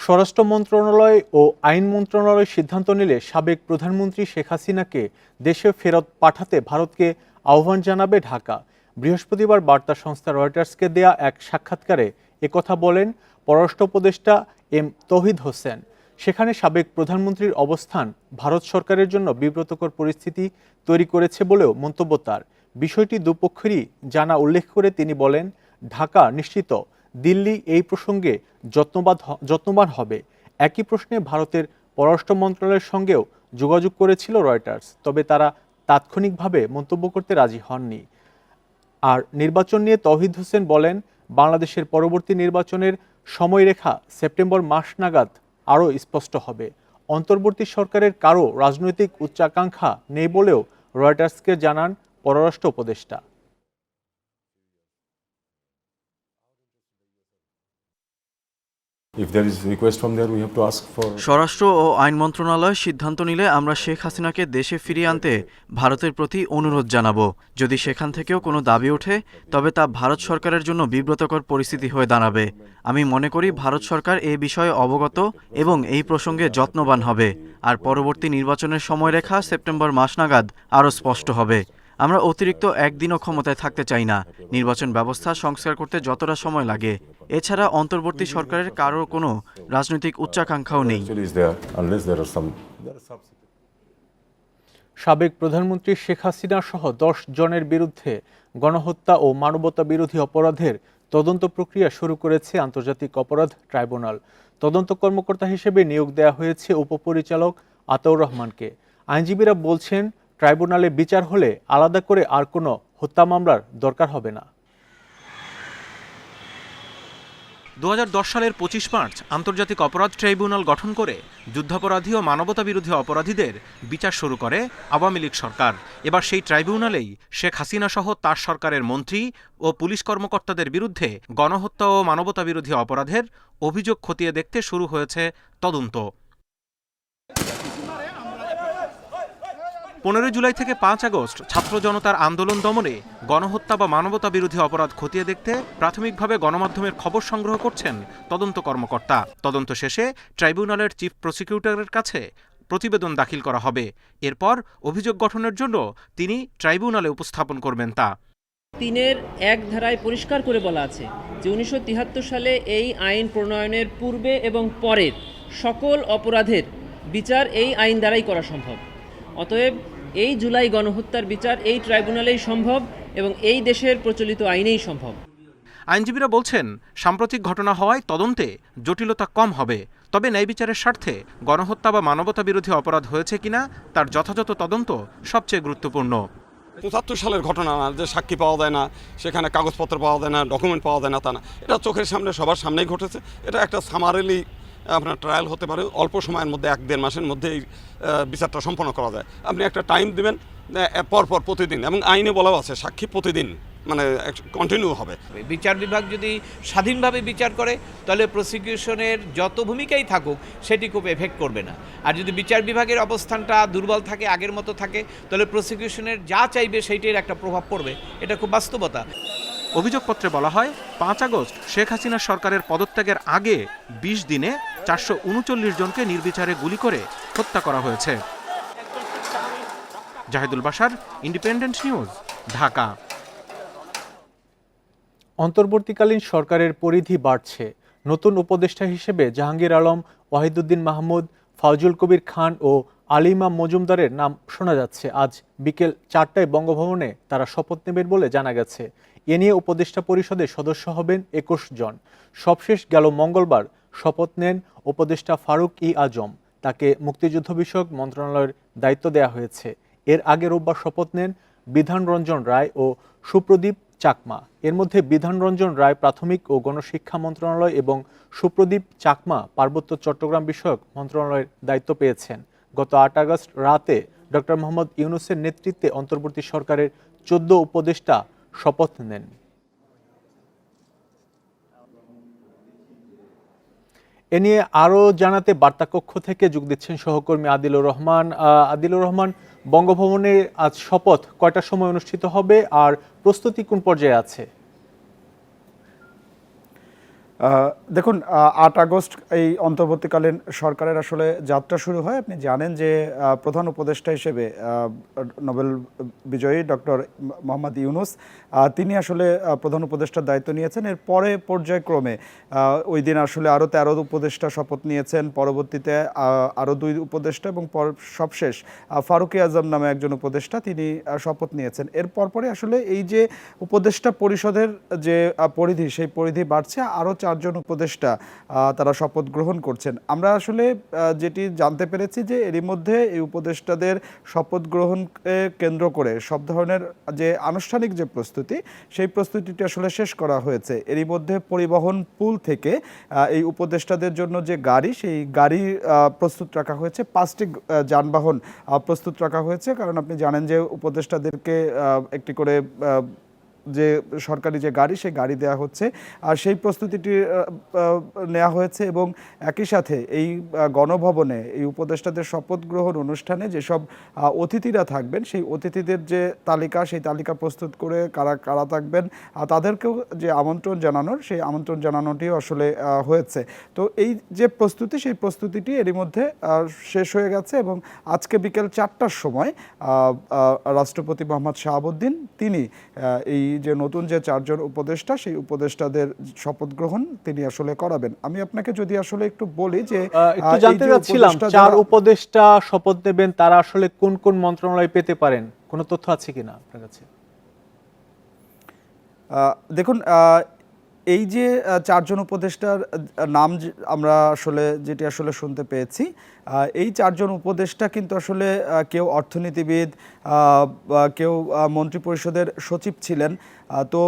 স্বরাষ্ট্র মন্ত্রণালয় ও আইন মন্ত্রণালয় সিদ্ধান্ত নিলে সাবেক প্রধানমন্ত্রী শেখ হাসিনাকে দেশে ফেরত পাঠাতে ভারতকে আহ্বান জানাবে ঢাকা। বৃহস্পতিবার বার্তা সংস্থা রয়টার্সকে দেয়া এক সাক্ষাৎকারে একথা বলেন পররাষ্ট্র উপদেষ্টা এম তৌহিদ হোসেন। সেখানে সাবেক প্রধানমন্ত্রীর অবস্থান ভারত সরকারের জন্য বিব্রতকর পরিস্থিতি তৈরি করেছে বলেও মন্তব্য তার। বিষয়টি দুপক্ষেরই জানা উল্লেখ করে তিনি বলেন, ঢাকা নিশ্চিত দিল্লি এই প্রসঙ্গে যত্নবান হবে। একই প্রশ্নে ভারতের পররাষ্ট্র মন্ত্রণালয়ের সঙ্গেও যোগাযোগ করেছিল রয়টার্স, তবে তারা তাৎক্ষণিকভাবে মন্তব্য করতে রাজি হননি। আর নির্বাচন নিয়ে তৌহিদ হোসেন বলেন, বাংলাদেশের পরবর্তী নির্বাচনের সময়রেখা সেপ্টেম্বর মাস নাগাদ আরও স্পষ্ট হবে। অন্তর্বর্তী সরকারের কারো রাজনৈতিক উচ্চাকাঙ্ক্ষা নেই বলেও রয়টার্সকে জানান পররাষ্ট্র উপদেষ্টা। স্বরাষ্ট্র ও আইন মন্ত্রণালয় সিদ্ধান্ত নিলে আমরা শেখ হাসিনাকে দেশে ফিরিয়ে আনতে ভারতের প্রতি অনুরোধ জানাবো। যদি সেখান থেকেও কোনো দাবি ওঠে তবে তা ভারত সরকারের জন্য বিব্রতকর পরিস্থিতি হয়ে দাঁড়াবে। আমি মনে করি ভারত সরকার এ বিষয়ে অবগত এবং এই প্রসঙ্গে যত্নবান হবে। আর পরবর্তী নির্বাচনের সময়রেখা সেপ্টেম্বর মাস নাগাদ আরও স্পষ্ট হবে। আমরা অতিরিক্ত একদিনও ক্ষমতায় থাকতে চাই না। নির্বাচন ব্যবস্থা সংস্কার করতে যতটা সময় লাগে। এছাড়া অন্তর্বর্তী সরকারের কারোর কোনো রাজনৈতিক উচ্চাকাঙ্ক্ষাও নেই। সাবেক প্রধানমন্ত্রী শেখ হাসিনা সহ 10 জনের বিরুদ্ধে গণহত্যা ও মানবতা বিরোধী অপরাধের তদন্ত প্রক্রিয়া শুরু করেছে আন্তর্জাতিক অপরাধ ট্রাইব্যুনাল। তদন্ত কর্মকর্তা হিসেবে নিয়োগ দেওয়া হয়েছে উপপরিচালক আতাউর রহমানকে। আইনজীবীরা বলছেন, ট্রাইব্যুনালে বিচার হলে আলাদা করে আর কোনো হত্যা মামলার দরকার হবে না। 2010 সালের 25 মার্চ আন্তর্জাতিক অপরাধ ট্রাইব্যুনাল গঠন করে যুদ্ধাপরাধী ও মানবতা বিরোধী অপরাধীদের বিচার শুরু করে আওয়ামী লীগ সরকার। এবার সেই ট্রাইব্যুনালেই শেখ হাসিনা সহ তার সরকারের মন্ত্রী ও পুলিশ কর্মকর্তাদের বিরুদ্ধে গণহত্যা ও মানবতা বিরোধী অপরাধের অভিযোগ খতিয়ে দেখতে শুরু হয়েছে তদন্ত। 15 জুলাই থেকে 5 আগস্ট ছাত্র জনতার আন্দোলন দমনে গণহত্যা বা মানবতা বিরোধী অপরাধ খতিয়ে দেখতে প্রাথমিকভাবে গণমাধ্যমের খবর সংগ্রহ করছেন তদন্ত কর্মকর্তা। তদন্ত শেষে ট্রাইব্যুনালের চিফ প্রসিকিউটরের কাছে প্রতিবেদন দাখিল করা হবে। এরপর অভিযোগ গঠনের জন্য তিনি ট্রাইব্যুনালে উপস্থাপন করবেন তা। 3(1) ধারায় পরিষ্কার করে বলা আছে যে 1973 সালে এই আইন প্রণয়নের পূর্বে এবং পরের সকল অপরাধের বিচার এই আইন দ্বারাই করা সম্ভব। অতএব এই জুলাই গণহত্যার বিচার এই ট্রাইব্যুনালেই সম্ভব এবং এই দেশের প্রচলিত আইনেই সম্ভব। আইনজীবীরা বলছেন, সাম্প্রতিক ঘটনা হওয়ায় তদন্তে জটিলতা কম হবে। তবে ন্যায় বিচারের স্বার্থে গণহত্যা বা মানবতা বিরোধী অপরাধ হয়েছে কিনা তার যথাযথ তদন্ত সবচেয়ে গুরুত্বপূর্ণ। 75 সালের ঘটনা না, যে সাক্ষী পাওয়া যায় না, সেখানে কাগজপত্র পাওয়া যায় না, ডকুমেন্ট পাওয়া যায় না, তা না। এটা চোখের সামনে সবার সামনেই ঘটেছে। এটা একটা সামারিলি আপনার ট্রায়াল হতে পারে, অল্প সময়ের মধ্যে 1-1.5 মাসের মধ্যে এই বিচারটা সম্পন্ন করা যায়। আপনি একটা টাইম দিবেন পরপর প্রতিদিন, এবং আইনে বলাও আছে সাক্ষী প্রতিদিন মানে কন্টিনিউ হবে। বিচার বিভাগ যদি স্বাধীনভাবে বিচার করে তাহলে প্রসিকিউশনের যত ভূমিকাই থাকুক সেটি খুব এফেক্ট করবে না। আর যদি বিচার বিভাগের অবস্থানটা দুর্বল থাকে, আগের মতো থাকে, তাহলে প্রসিকিউশনের যা চাইবে সেইটির একটা প্রভাব পড়বে। এটা খুব বাস্তবতা। অভিযোগপত্রে বলা হয়, 5 আগস্ট শেখ হাসিনা সরকারের পদত্যাগের আগে 20 দিনে 439 জনকে নির্বিচারে গুলি করে হত্যা করা হয়েছে। Zahidul Bashar, independent news, Dhaka. অন্তর্বর্তীকালীন সরকারের পরিধি বাড়ছে। নতুন উপদেষ্টা হিসেবে জাহাঙ্গীর আলম, ওয়াহিদুদ্দিন মাহমুদ, ফাউজুল কবির খান ও আলিমা মজুমদারের নাম শোনা যাচ্ছে। আজ বিকেল 4টায় বঙ্গভবনে তারা শপথ নেবেন বলে জানা গেছে। এ নিয়ে উপদেষ্টা পরিষদের সদস্য হবেন 21 জন। সবশেষ গেল মঙ্গলবার শপথ নেন উপদেষ্টা ফারুক আজম। তাকে মুক্তিযুদ্ধ বিষয়ক মন্ত্রণালয়ের দায়িত্ব দেওয়া হয়েছে। এর আগে রোববার শপথ নেন বিধান রঞ্জন রায় ও সুপ্রদীপ চাকমা। এর মধ্যে বিধান রঞ্জন রায় প্রাথমিক ও গণশিক্ষা মন্ত্রণালয় এবং সুপ্রদীপ চাকমা পার্বত্য চট্টগ্রাম বিষয়ক মন্ত্রণালয়ের দায়িত্ব পেয়েছেন। গত 8 আগস্ট রাতে ডক্টর মোহাম্মদ ইউনূসের নেতৃত্বে অন্তর্বর্তী সরকারের 14 উপদেষ্টা শপথ নেন। এ নিয়ে আরও জানাতে বার্তাকক্ষ থেকে যোগ দিচ্ছেন সহকর্মী আদিলুর রহমান। আদিলুর রহমান, বঙ্গভবনে আজ শপথ কয়টার সময় অনুষ্ঠিত হবে আর প্রস্তুতি কোন পর্যায়ে আছে? দেখুন ৮ আগস্ট এই অন্তর্বর্তীকালীন সরকারের আসলে যাত্রা শুরু হয়। আপনি জানেন যে প্রধান উপদেষ্টা হিসেবে নোবেল বিজয়ী ডক্টর মোহাম্মদ ইউনূস তিনি আসলে প্রধান উপদেষ্টার দায়িত্ব নিয়েছেন। এর পরে পর্যায়ক্রমে ওই দিন আসলে আরও ১৩ উপদেষ্টা শপথ নিয়েছেন, পরবর্তীতে আরও ২ উপদেষ্টা এবং সবশেষ ফারুক আজম নামে একজন উপদেষ্টা তিনি শপথ নিয়েছেন। এর পরপরই আসলে এই যে উপদেষ্টা পরিষদের যে পরিধি, সেই পরিধি বাড়ছে, আরও ৪ জন উপদেষ্টা তারা শপথ গ্রহণ করছেন। আমরা আসলে যেটি জানতে পেরেছি যে এরই মধ্যে এই উপদেষ্টাদের শপথ গ্রহণকে কেন্দ্র করে সব ধরনের যে আনুষ্ঠানিক যে প্রস্তুতি, সেই প্রস্তুতিটি আসলে শেষ করা হয়েছে। এরই মধ্যে পরিবহন পুল থেকে এই উপদেষ্টাদের জন্য যে গাড়ি, সেই গাড়ি প্রস্তুত রাখা হয়েছে, 5টি যানবাহন প্রস্তুত রাখা হয়েছে। কারণ আপনি জানেন যে উপদেষ্টাদেরকে একটি করে যে সরকারি যে গাড়ি, সেই গাড়ি দেওয়া হচ্ছে, আর সেই প্রস্তুতিটি নেওয়া হয়েছে। এবং একই সাথে এই গণভবনে এই উপদেষ্টাদের শপথ গ্রহণ অনুষ্ঠানে যেসব অতিথিরা থাকবেন, সেই অতিথিদের যে তালিকা, সেই তালিকা প্রস্তুত করে কারা কারা থাকবেন তাদেরকেও যে আমন্ত্রণ জানানোর, সেই আমন্ত্রণ জানানোটিও আসলে হয়েছে। তো এই যে প্রস্তুতি, সেই প্রস্তুতিটি এরই মধ্যে শেষ হয়ে গেছে এবং আজকে বিকেল 4টার সময় রাষ্ট্রপতি মোহাম্মদ শাহাবুদ্দিন তিনি এই যে নতুন যে 4 জন উপদেষ্টা, সেই উপদেষ্টাদের শপথ গ্রহণ তিনি আসলে করাবেন। আমি আপনাকে যদি আসলে একটু বলি যে একটু জানতে চাচ্ছিলাম 4 উপদেষ্টা শপথ নেবেন, তারা আসলে কোন কোন মন্ত্রণালয় পেতে পারেন, কোনো তথ্য আছে কিনা আপনার কাছে? দেখুন, এই যে 4 জন উপদেষ্টার নাম আমরা আসলে যেটি আসলে শুনতে পেয়েছি, এই 4 জন উপদেষ্টা কিন্তু আসলে কেউ অর্থনীতিবিদ, কেউ মন্ত্রিপরিষদের সচিব ছিলেন। তো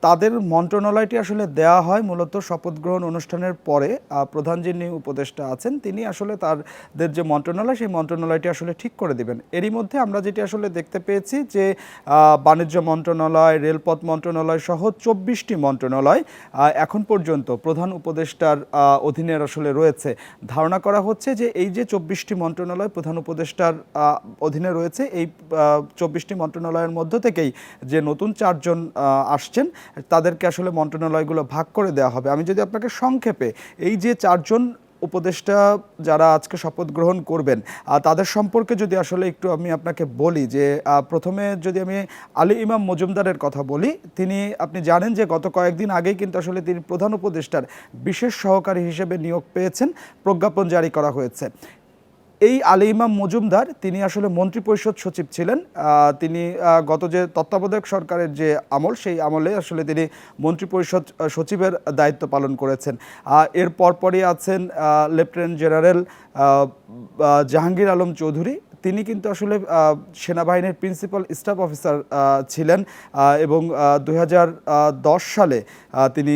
তাদের মন্ত্রণালয়টি আসলে দেয়া হয় মূলত শপথ গ্রহণ অনুষ্ঠানের পরে। প্রধান যিনি উপদেষ্টা আছেন তিনি আসলে তাদের যে মন্ত্রণালয়, সেই মন্ত্রণালয়টি আসলে ঠিক করে দিবেন। এরই মধ্যে আমরা যেটি আসলে দেখতে পেয়েছি যে বাণিজ্য মন্ত্রণালয়, রেলপথ মন্ত্রণালয় সহ 24টি মন্ত্রণালয় এখন পর্যন্ত প্রধান উপদেষ্টার অধীনে আসলে রয়েছে। ধারণা করা হচ্ছে যে এই যে 24টি মন্ত্রণালয় প্রধান উপদেষ্টার অধীনে রয়েছে, এই 24টি মন্ত্রণালয়ের মধ্য থেকেই যে নতুন 4 জন আসছেন তাদেরকে আসলে মন্ত্রণালয়গুলো ভাগ করে দেওয়া হবে। আমি যদি আপনাকে সংক্ষেপে এই যে 4 জন উপদেষ্টা যারা আজকে শপথ গ্রহণ করবেন তাদের সম্পর্কে যদি আসলে একটু আমি আপনাকে বলি, যে প্রথমে যদি আমি আলী ইমাম মজুমদারের কথা বলি, তিনি আপনি জানেন যে গত কয়েকদিন আগেই কিন্তু আসলে তিনি প্রধান উপদেষ্টার বিশেষ সহকারী হিসেবে নিয়োগ পেয়েছেন, প্রজ্ঞাপন জারি করা হয়েছে। এই আলী ইমাম মজুমদার তিনি আসলে মন্ত্রিপরিষদ সচিব ছিলেন। তিনি গত যে তত্ত্বাবধায়ক সরকারের যে আমল, সেই আমলে আসলে তিনি মন্ত্রিপরিষদ সচিবের দায়িত্ব পালন করেছেন। এর পরপরই আছেন লেফটেন্যান্ট জেনারেল জাহাঙ্গীর আলম চৌধুরী, তিনি কিন্তু আসলে সেনাবাহিনীর প্রিন্সিপাল স্টাফ অফিসার ছিলেন এবং 2010 সালে তিনি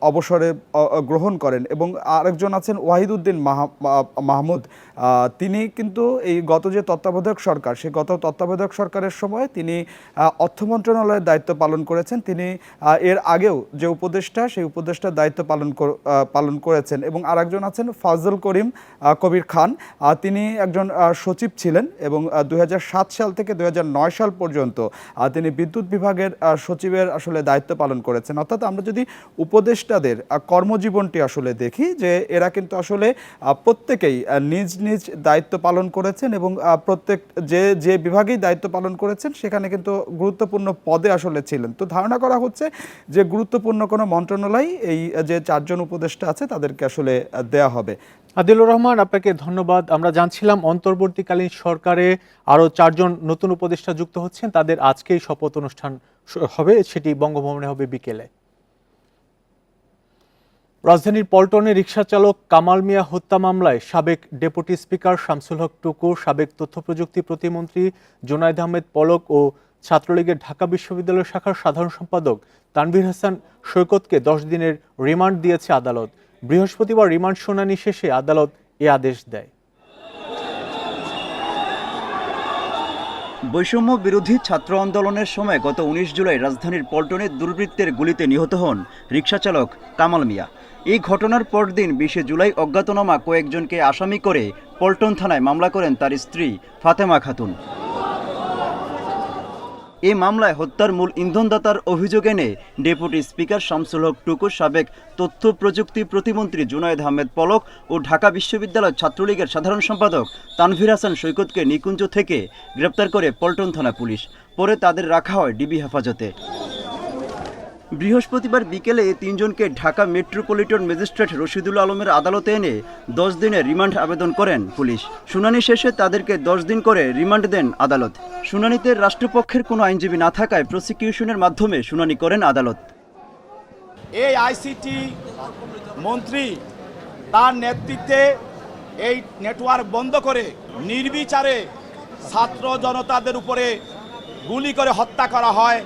অবসরে গ্রহণ করেন। এবং আরেকজন আছেন ওয়াহিদউদ্দিন মাহমুদ, তিনি কিন্তু এই গত যে তত্ত্বাবধায়ক সরকার, সেই গত তত্ত্বাবধায়ক সরকারের সময় তিনি অর্থ মন্ত্রণালয়ের দায়িত্ব পালন করেছেন। তিনি এর আগেও যে উপদেষ্টা, সেই উপদেষ্টার দায়িত্ব পালন করেছেন। এবং আরেকজন আছেন ফাজল কবির খান, তিনি একজন সচিব ছিলেন এবং 2007 সাল থেকে 2009 সাল পর্যন্ত তিনি বিদ্যুৎ বিভাগের সচিবের আসলে দায়িত্ব পালন করেছেন। অর্থাৎ আমরা যদি উপদেষ্টাদের কর্মজীবনটি আসলে দেখি, যে এরা কিন্তু আসলে প্রত্যেকেই নিজ নিজ দায়িত্ব পালন করেছেন এবং প্রত্যেক যে বিভাগেই দায়িত্ব পালন করেছেন সেখানে কিন্তু গুরুত্বপূর্ণ পদে আসলে ছিলেন। তো ধারণা করা হচ্ছে যে গুরুত্বপূর্ণ কোনো মন্ত্রণালয় এই যে 4 জন উপদেষ্টা আছে তাদেরকে আসলে দেয়া হবে। আদিলুর রহমান, আপনাকে ধন্যবাদ। আমরা জানছিলাম অন্তর্বর্তীকালীন সরকারে আরও 4 জন নতুন উপদেষ্টা যুক্ত হচ্ছেন, তাদের আজকেই শপথ অনুষ্ঠান হবে, সেটি বঙ্গভবনে হবে বিকেলে। রাজধানীর পল্টনে রিকশা চালক কামাল মিয়া হত্যা মামলায় সাবেক ডেপুটি স্পিকার শামসুল হক টুকু, সাবেক তথ্য প্রযুক্তি প্রতিমন্ত্রী জুনায়েদ আহমেদ পলক ও ছাত্রলীগের ঢাকা বিশ্ববিদ্যালয় শাখার সাধারণ সম্পাদক তানভীর হাসান সৈকতকে 10 দিনের রিমান্ড দিয়েছে আদালত। বৃহস্পতিবার রিমান্ড শুনানি শেষে আদালত এ আদেশ দেয়। বৈষম্য বিরোধী ছাত্র আন্দোলনের সময় গত 19 জুলাই রাজধানীর পল্টনে দুর্বৃত্তের গুলিতে নিহত হন রিকশাচালক কামাল মিয়া। এই ঘটনার পরদিন 20 জুলাই অজ্ঞাতনামা কয়েকজনকে আসামি করে পল্টন থানায় মামলা করেন তার স্ত্রী ফাতেমা খাতুন। এই মামলায় হত্যার মূল ইন্ধনদাতার অভিযোগ এনে ডেপুটি স্পিকার শামসুল হক টুকু, সাবেক তথ্য প্রযুক্তি প্রতিমন্ত্রী জুনায়েদ আহমেদ পলক ও ঢাকা বিশ্ববিদ্যালয় ছাত্রলীগের সাধারণ সম্পাদক তানভীর হাসান সৈকতকে নিকুঞ্জ থেকে গ্রেপ্তার করে পল্টন থানা পুলিশ। পরে তাদের রাখা হয় ডিবি হেফাজতে। বৃহস্পতিবার বিকেলে এই তিনজনকে ঢাকা মেট্রোপলিটন ম্যাজিস্ট্রেট রশিদুল আলমের আদালতে এনে 10 দিনের রিমান্ড আবেদন করেন পুলিশ। শুনানি শেষে তাদেরকে 10 দিন করে রিমান্ড দেন আদালত। শুনানিতে রাষ্ট্রপক্ষের কোনো আইনজীবী না থাকায় প্রসিকিউশনের মাধ্যমে শুনানি করেন আদালত। এই আইসিটি মন্ত্রী তার নেতৃত্বে এই নেটওয়ার্ক বন্ধ করে নির্বিচারে ছাত্র জনতাদের উপরে গুলি করে হত্যা করা হয়।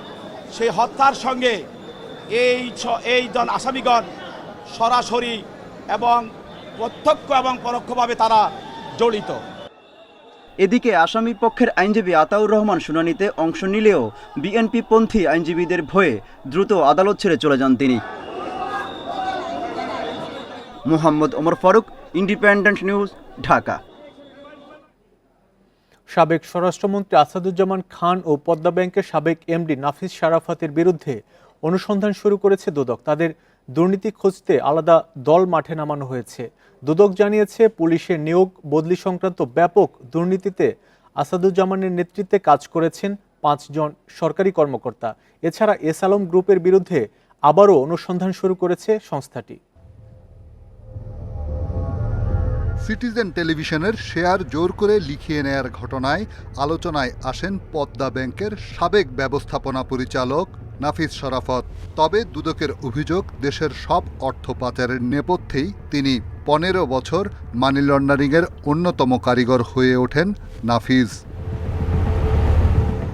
সেই হত্যার সঙ্গে এই আসামিগণ সরাসরি এবং প্রত্যক্ষ এবং পরোক্ষভাবে তারা জড়িত। এদিকে আসামি পক্ষের আইনজীবী আতাউর রহমান শুনানিতে অংশ নিলেও বিএনপি পন্থী আইনজীবীদের ভয়ে দ্রুত আদালত ছেড়ে চলে যান তিনি। Mohammad Omar Faruk, independent news, Dhaka. সাবেক স্বরাষ্ট্রমন্ত্রী আসাদুজ্জামান খান ও পদ্মা ব্যাংকের সাবেক এমডি নাফিস শারাফাতের বিরুদ্ধে অনুসন্ধান শুরু করেছে দুদক। তাদের দুর্নীতি খুঁজতে আলাদা দল মাঠে নামানো হয়েছে। দুদক জানিয়েছে, পুলিশের নিয়োগ বদলি সংক্রান্ত ব্যাপক দুর্নীতিতে আসাদুজ্জামানের নেতৃত্বে কাজ করেছেন 5 জন সরকারি কর্মকর্তা। এছাড়া এস আলম গ্রুপের বিরুদ্ধে আবারও অনুসন্ধান শুরু করেছে সংস্থাটি। সিটিজেন টেলিভিশনের শেয়ার জোর করে লিখিয়ে নেয়ার ঘটনায় আলোচনায় আসেন পদ্মা ব্যাংকের সাবেক ব্যবস্থাপনা পরিচালক নাফিস শরাফত। তবে দুদকের অভিযোগ, দেশের সব অর্থ পাচারের নেপথ্যেই তিনি 15 বছর মানি লন্ডারিংয়ের অন্যতম কারিগর হয়ে ওঠেন নাফিস।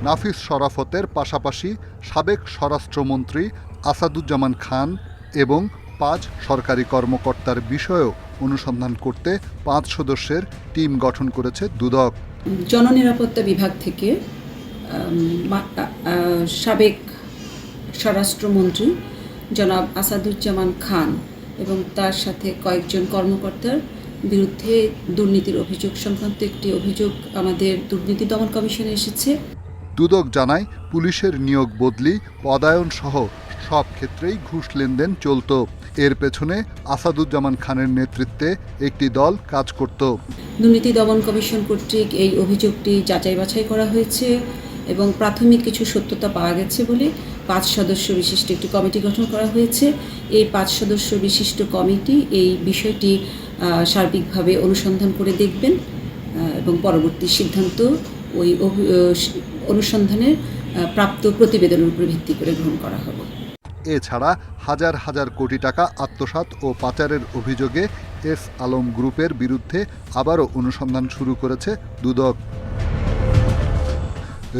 নাফিস শরাফতের পাশাপাশি সাবেক স্বরাষ্ট্রমন্ত্রী আসাদুজ্জামান খান এবং 5 সরকারি কর্মকর্তার বিষয়েও অনুসন্ধান করতে 5 সদস্যের টিম গঠন করেছে দুদক। জননিরাপত্তা বিভাগ থেকে সাবেক স্বরাষ্ট্রমন্ত্রী জনাব আসাদুজ্জামান খান এবং তার সাথে কয়েকজন কর্মকর্তার বিরুদ্ধে দুর্নীতির অভিযোগ সংক্রান্ত একটি অভিযোগ আমাদের দুর্নীতি দমন কমিশনে এসেছে। দুদক জানায়, পুলিশের নিয়োগ বদলি, পদায়ন সহ সব ক্ষেত্রেই ঘুষ লেনদেন চলত। এর পেছনে আসাদুজ্জামান খানের নেতৃত্বে একটি দল কাজ করত। দুর্নীতি দমন কমিশন কর্তৃক এই অভিযোগটি যাচাই বাছাই করা হয়েছে এবং প্রাথমিক কিছু সত্যতা পাওয়া গেছে বলে 5 সদস্য বিশিষ্ট একটি কমিটি গঠন করা হয়েছে। এই 5 সদস্য বিশিষ্ট কমিটি এই বিষয়টি সার্বিকভাবে অনুসন্ধান করে দেখবেন এবং পরবর্তী সিদ্ধান্ত ওই অনুসন্ধানের প্রাপ্ত প্রতিবেদনের উপর ভিত্তি করে গ্রহণ করা হবে। এছাড়া হাজার হাজার কোটি টাকা আত্মসাৎ ও পাচারের অভিযোগে এস আলম গ্রুপের বিরুদ্ধে আবারও অনুসন্ধান শুরু করেছে দুদক।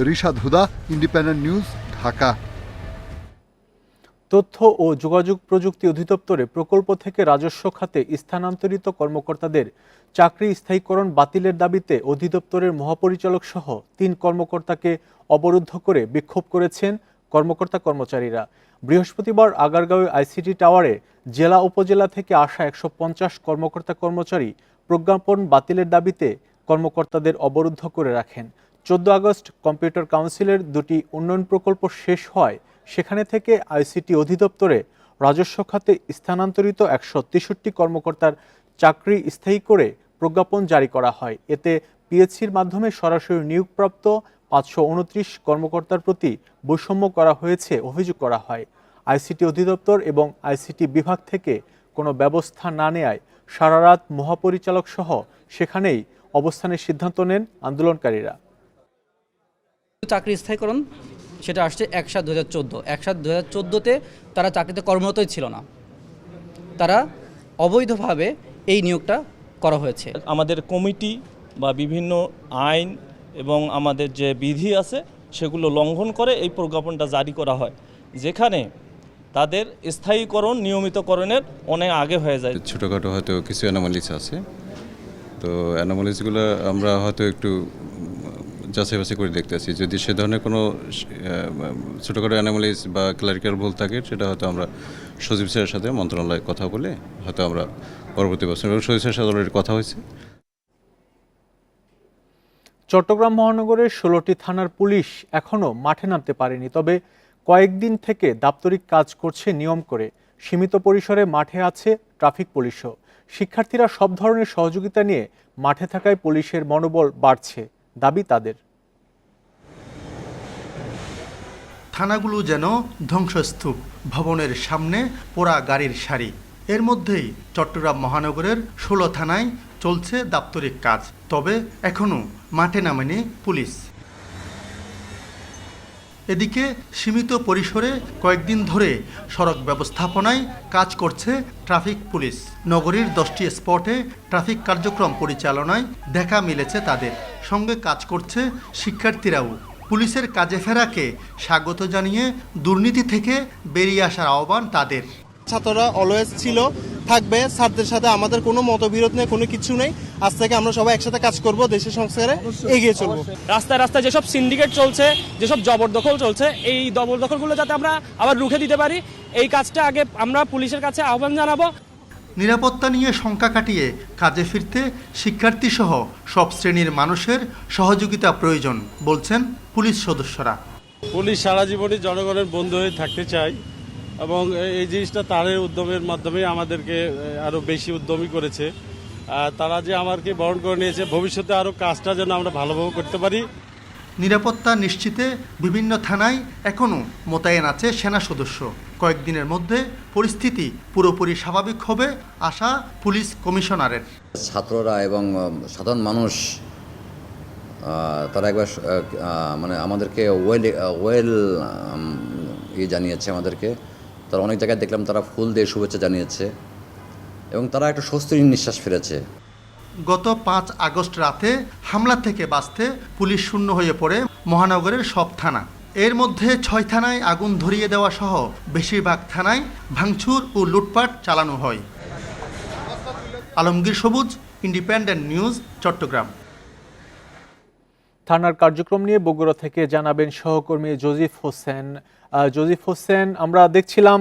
রিশাদ হুদা, ইন্ডিপেন্ডেন্ট নিউজ, ঢাকা। তথ্য ও যোগাযোগ প্রযুক্তি অধিদপ্তরে প্রকল্প থেকে রাজস্ব খাতে স্থানান্তরিত কর্মকর্তাদের চাকরি স্থায়ীকরণ বাতিলের দাবিতে অধিদপ্তরের মহাপরিচালক সহ 3 কর্মকর্তাকে অবরুদ্ধ করে বিক্ষোভ করেছেন কর্মচারীরা। বৃহস্পতিবার আগারগাঁও আইসিটি টাওয়ারে জেলা উপজেলা থেকে আসা 150 কর্মচারী প্রজ্ঞাপন বাতিলের দাবিতে কর্মকর্তাদের অবরুদ্ধ করে রাখেন। 14 আগস্ট কম্পিউটার কাউন্সিলের 2টি উন্নয়ন প্রকল্প শেষ হয়, সেখানে থেকে আইসিটি অধিদপ্তরে রাজস্ব খাতে স্থানান্তরিত 163 কর্মকর্তার চাকরি স্থায়ী করে প্রজ্ঞাপন জারি করা হয়। এতে পিএসসির মাধ্যমে সরাসরি নিয়োগপ্রাপ্ত 529 কর্মকর্তার প্রতি বৈষম্য করা হয়েছে অভিযোগ করা হয়। আইসিটি অধিদপ্তর এবং আইসিটি বিভাগ থেকে কোনো ব্যবস্থা না নেয়ায় সারা রাত মহাপরিচালক সহ সেখানেই অবস্থানের সিদ্ধান্ত নেন আন্দোলনকারীরা। চাকরি স্থায়ীকরণ সেটা আসছে 1/7/2014। 1/7/2014-তে তারা চাকরিতে কর্মরতই ছিল না, তারা অবৈধভাবে এই নিয়োগটা করা হয়েছে। আমাদের কমিটি বা বিভিন্ন আইন এবং আমাদের যে বিধি আছে সেগুলো লঙ্ঘন করে এই প্রজ্ঞাপনটা জারি করা হয়, যেখানে তাদের স্থায়ীকরণ নিয়মিতকরণের অনেক আগে হয়ে যায়। ছোটোখাটো হয়তো কিছু অ্যানোমালিস আছে, তো অ্যানোমালিসগুলো আমরা হয়তো একটু যাচাই বাছাই করে দেখতেছি। যদি সে ধরনের কোনো ছোটোখাটো অ্যানোমালিস বা ক্লারিক্যাল ভুল থাকে, সেটা হয়তো আমরা সচিব স্যারের সাথে মন্ত্রণালয়ে কথা বলে হয়তো আমরা পরবর্তী বছর সচিব স্যারের সাথে অলরেডি কথা হয়েছে। চট্টগ্রাম মহানগরের ১৬টি থানার পুলিশ এখনও মাঠে নামতে পারেনি, তবে কয়েকদিন থেকে দাপ্তরিক কাজ করছে নিয়ম করে। সীমিত পরিসরে মাঠে আছে ট্রাফিক পুলিশও। শিক্ষার্থীরা সব ধরনের সহযোগিতা নিয়ে মাঠে থাকায় পুলিশের মনোবল বাড়ছে, দাবি তাদের। থানাগুলো যেন ধ্বংসস্তূপ, ভবনের সামনে পোড়া গাড়ির সারি। এর মধ্যেই চট্টগ্রাম মহানগরের ১৬ থানায় চলছে দাপ্তরিক কাজ, তবে এখনও মাঠে নামেনি পুলিশ। এদিকে সীমিত পরিসরে কয়েকদিন ধরে সড়ক ব্যবস্থাপনায় কাজ করছে ট্রাফিক পুলিশ। নগরীর 10টি স্পটে ট্রাফিক কার্যক্রম পরিচালনায় দেখা মিলেছে তাদের। সঙ্গে কাজ করছে শিক্ষার্থীরাও। পুলিশের কাজে ফেরাকে স্বাগত জানিয়ে দুর্নীতি থেকে বেরিয়ে আসার আহ্বান তাদের। ছাত্ররা অলওয়েজ ছিল, থাকবে। স্যারদের সাথে আমাদের কোনো মতবিরোধ নেই, কোনো কিছু নেই। আজ থেকে আমরা সবাই একসাথে কাজ করব, দেশের সংস্কারে এগিয়ে চলবো। রাস্তায় রাস্তায় যেসব সিন্ডিকেট চলছে, যেসব জবরদখল চলছে, এই জবরদখলগুলো যাতে আমরা আবার রুখে দিতে পারি, এই কাজটা আগে আমরা পুলিশের কাছে আহ্বান জানাবো। নিরাপত্তা নিয়ে শঙ্কা কাটিয়ে কাজে ফিরতে শিক্ষার্থী সহ সব শ্রেণীর মানুষের সহযোগিতা প্রয়োজন বলছেন পুলিশ সদস্যরা। পুলিশ সারা জীবনই জনগণের বন্ধু হয়ে থাকতে চায় এবং এই জিনিসটা তাদের উদ্যমের মাধ্যমে আমাদেরকে আরও বেশি উদ্যমী করেছে। তারা যে আমাকে বরণ করে নিয়েছে, ভবিষ্যতে আরও কাজটা যেন আমরা ভালোভাবে করতে পারি। নিরাপত্তা নিশ্চিতে বিভিন্ন থানায় এখনও মোতায়েন আছে সেনা সদস্য। কয়েকদিনের মধ্যে পরিস্থিতি পুরোপুরি স্বাভাবিক হবে আশা পুলিশ কমিশনারের। ছাত্ররা এবং সাধারণ মানুষ তারা একবার মানে আমাদেরকে ওয়েল জানিয়েছে আমাদেরকে। তারা অনেক জায়গায় দেখলাম তারা ফুল দিয়ে শুভেচ্ছা জানিয়েছে এবং তারা একটা স্বস্তির নিঃশ্বাস ফেলেছে। গত 5 আগস্ট রাতে হামলা থেকে বাঁচতে পুলিশ শূন্য হয়ে পড়ে মহানগরের সব থানা। এর মধ্যে 6 থানায় আগুন ধরিয়ে দেওয়া সহ বেশিরভাগ থানায় ভাঙচুর ও লুটপাট চালানো হয়। আলমগীর সবুজ, ইন্ডিপেন্ডেন্ট নিউজ, চট্টগ্রাম। থানার কার্যক্রম নিয়ে বগুড়া থেকে জানাবেন সহকর্মী জজিফ হোসেন। জজিফ হোসেন, আমরা দেখছিলাম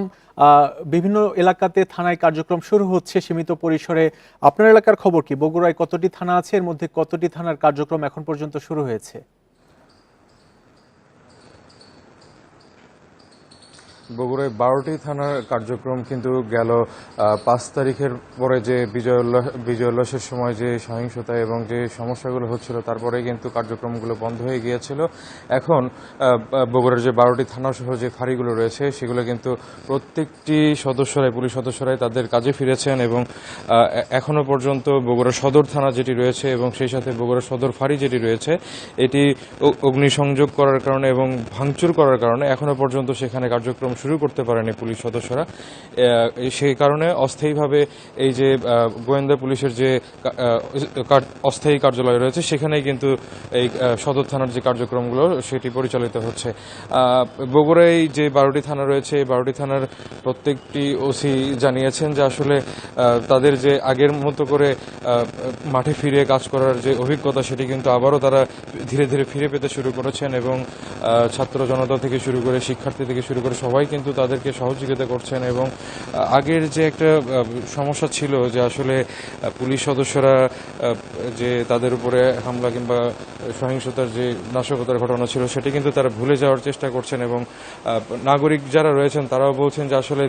বিভিন্ন এলাকাতে থানায় কার্যক্রম শুরু হচ্ছে সীমিত পরিসরে। আপনার এলাকার খবর কি? বগুড়ায় কতটি থানা আছে, এর মধ্যে কতটি থানার কার্যক্রম এখন পর্যন্ত শুরু হয়েছে? বগুড়ায় 12টি থানার কার্যক্রম কিন্তু গেল 5 তারিখের পরে যে বিজয় উল্লাসের সময় যে সহিংসতা এবং যে সমস্যাগুলো হচ্ছিল, তারপরে কিন্তু কার্যক্রমগুলো বন্ধ হয়ে গিয়েছিল। এখন বগুড়ার যে 12টি থানা সহ যে ফাঁড়িগুলো রয়েছে সেগুলো কিন্তু প্রত্যেকটি পুলিশ সদস্যরাই তাদের কাজে ফিরেছেন এবং এখনো পর্যন্ত বগুড়া সদর থানা যেটি রয়েছে এবং সেই সাথে বগুড়া সদর ফাঁড়ি যেটি রয়েছে এটি অগ্নিসংযোগ করার কারণে এবং ভাঙচুর করার কারণে এখনো পর্যন্ত সেখানে কার্যক্রম শুরু করতে পারেনি পুলিশ সদস্যরা। সেই কারণে অস্থায়ীভাবে এই যে গোয়েন্দা পুলিশের যে অস্থায়ী কার্যালয় রয়েছে সেখানেই কিন্তু এই সদর থানার যে কার্যক্রমগুলো সেটি পরিচালিত হচ্ছে। বগুড়ায় যে 12টি থানা রয়েছে এই 12টি থানার প্রত্যেকটি ওসি জানিয়েছেন যে আসলে তাদের যে আগের মতো করে মাঠে ফিরে কাজ করার যে অভিজ্ঞতা সেটি কিন্তু আবারও তারা ধীরে ধীরে ফিরে পেতে শুরু করেছেন এবং ছাত্র জনতা থেকে শুরু করে শিক্ষার্থী থেকে শুরু করে সবাই কিন্তু তাদেরকে সহযোগিতা করছেন এবং আগের যে একটা সমস্যা ছিল যে আসলে পুলিশ সদস্যরা যে তাদের উপরে হামলা কিংবা সহিংসতার যে নাশকতার ঘটনা ছিল সেটি কিন্তু তারা ভুলে যাওয়ার চেষ্টা করছেন এবং নাগরিক যারা রয়েছেন তারাও বলছেন যে আসলে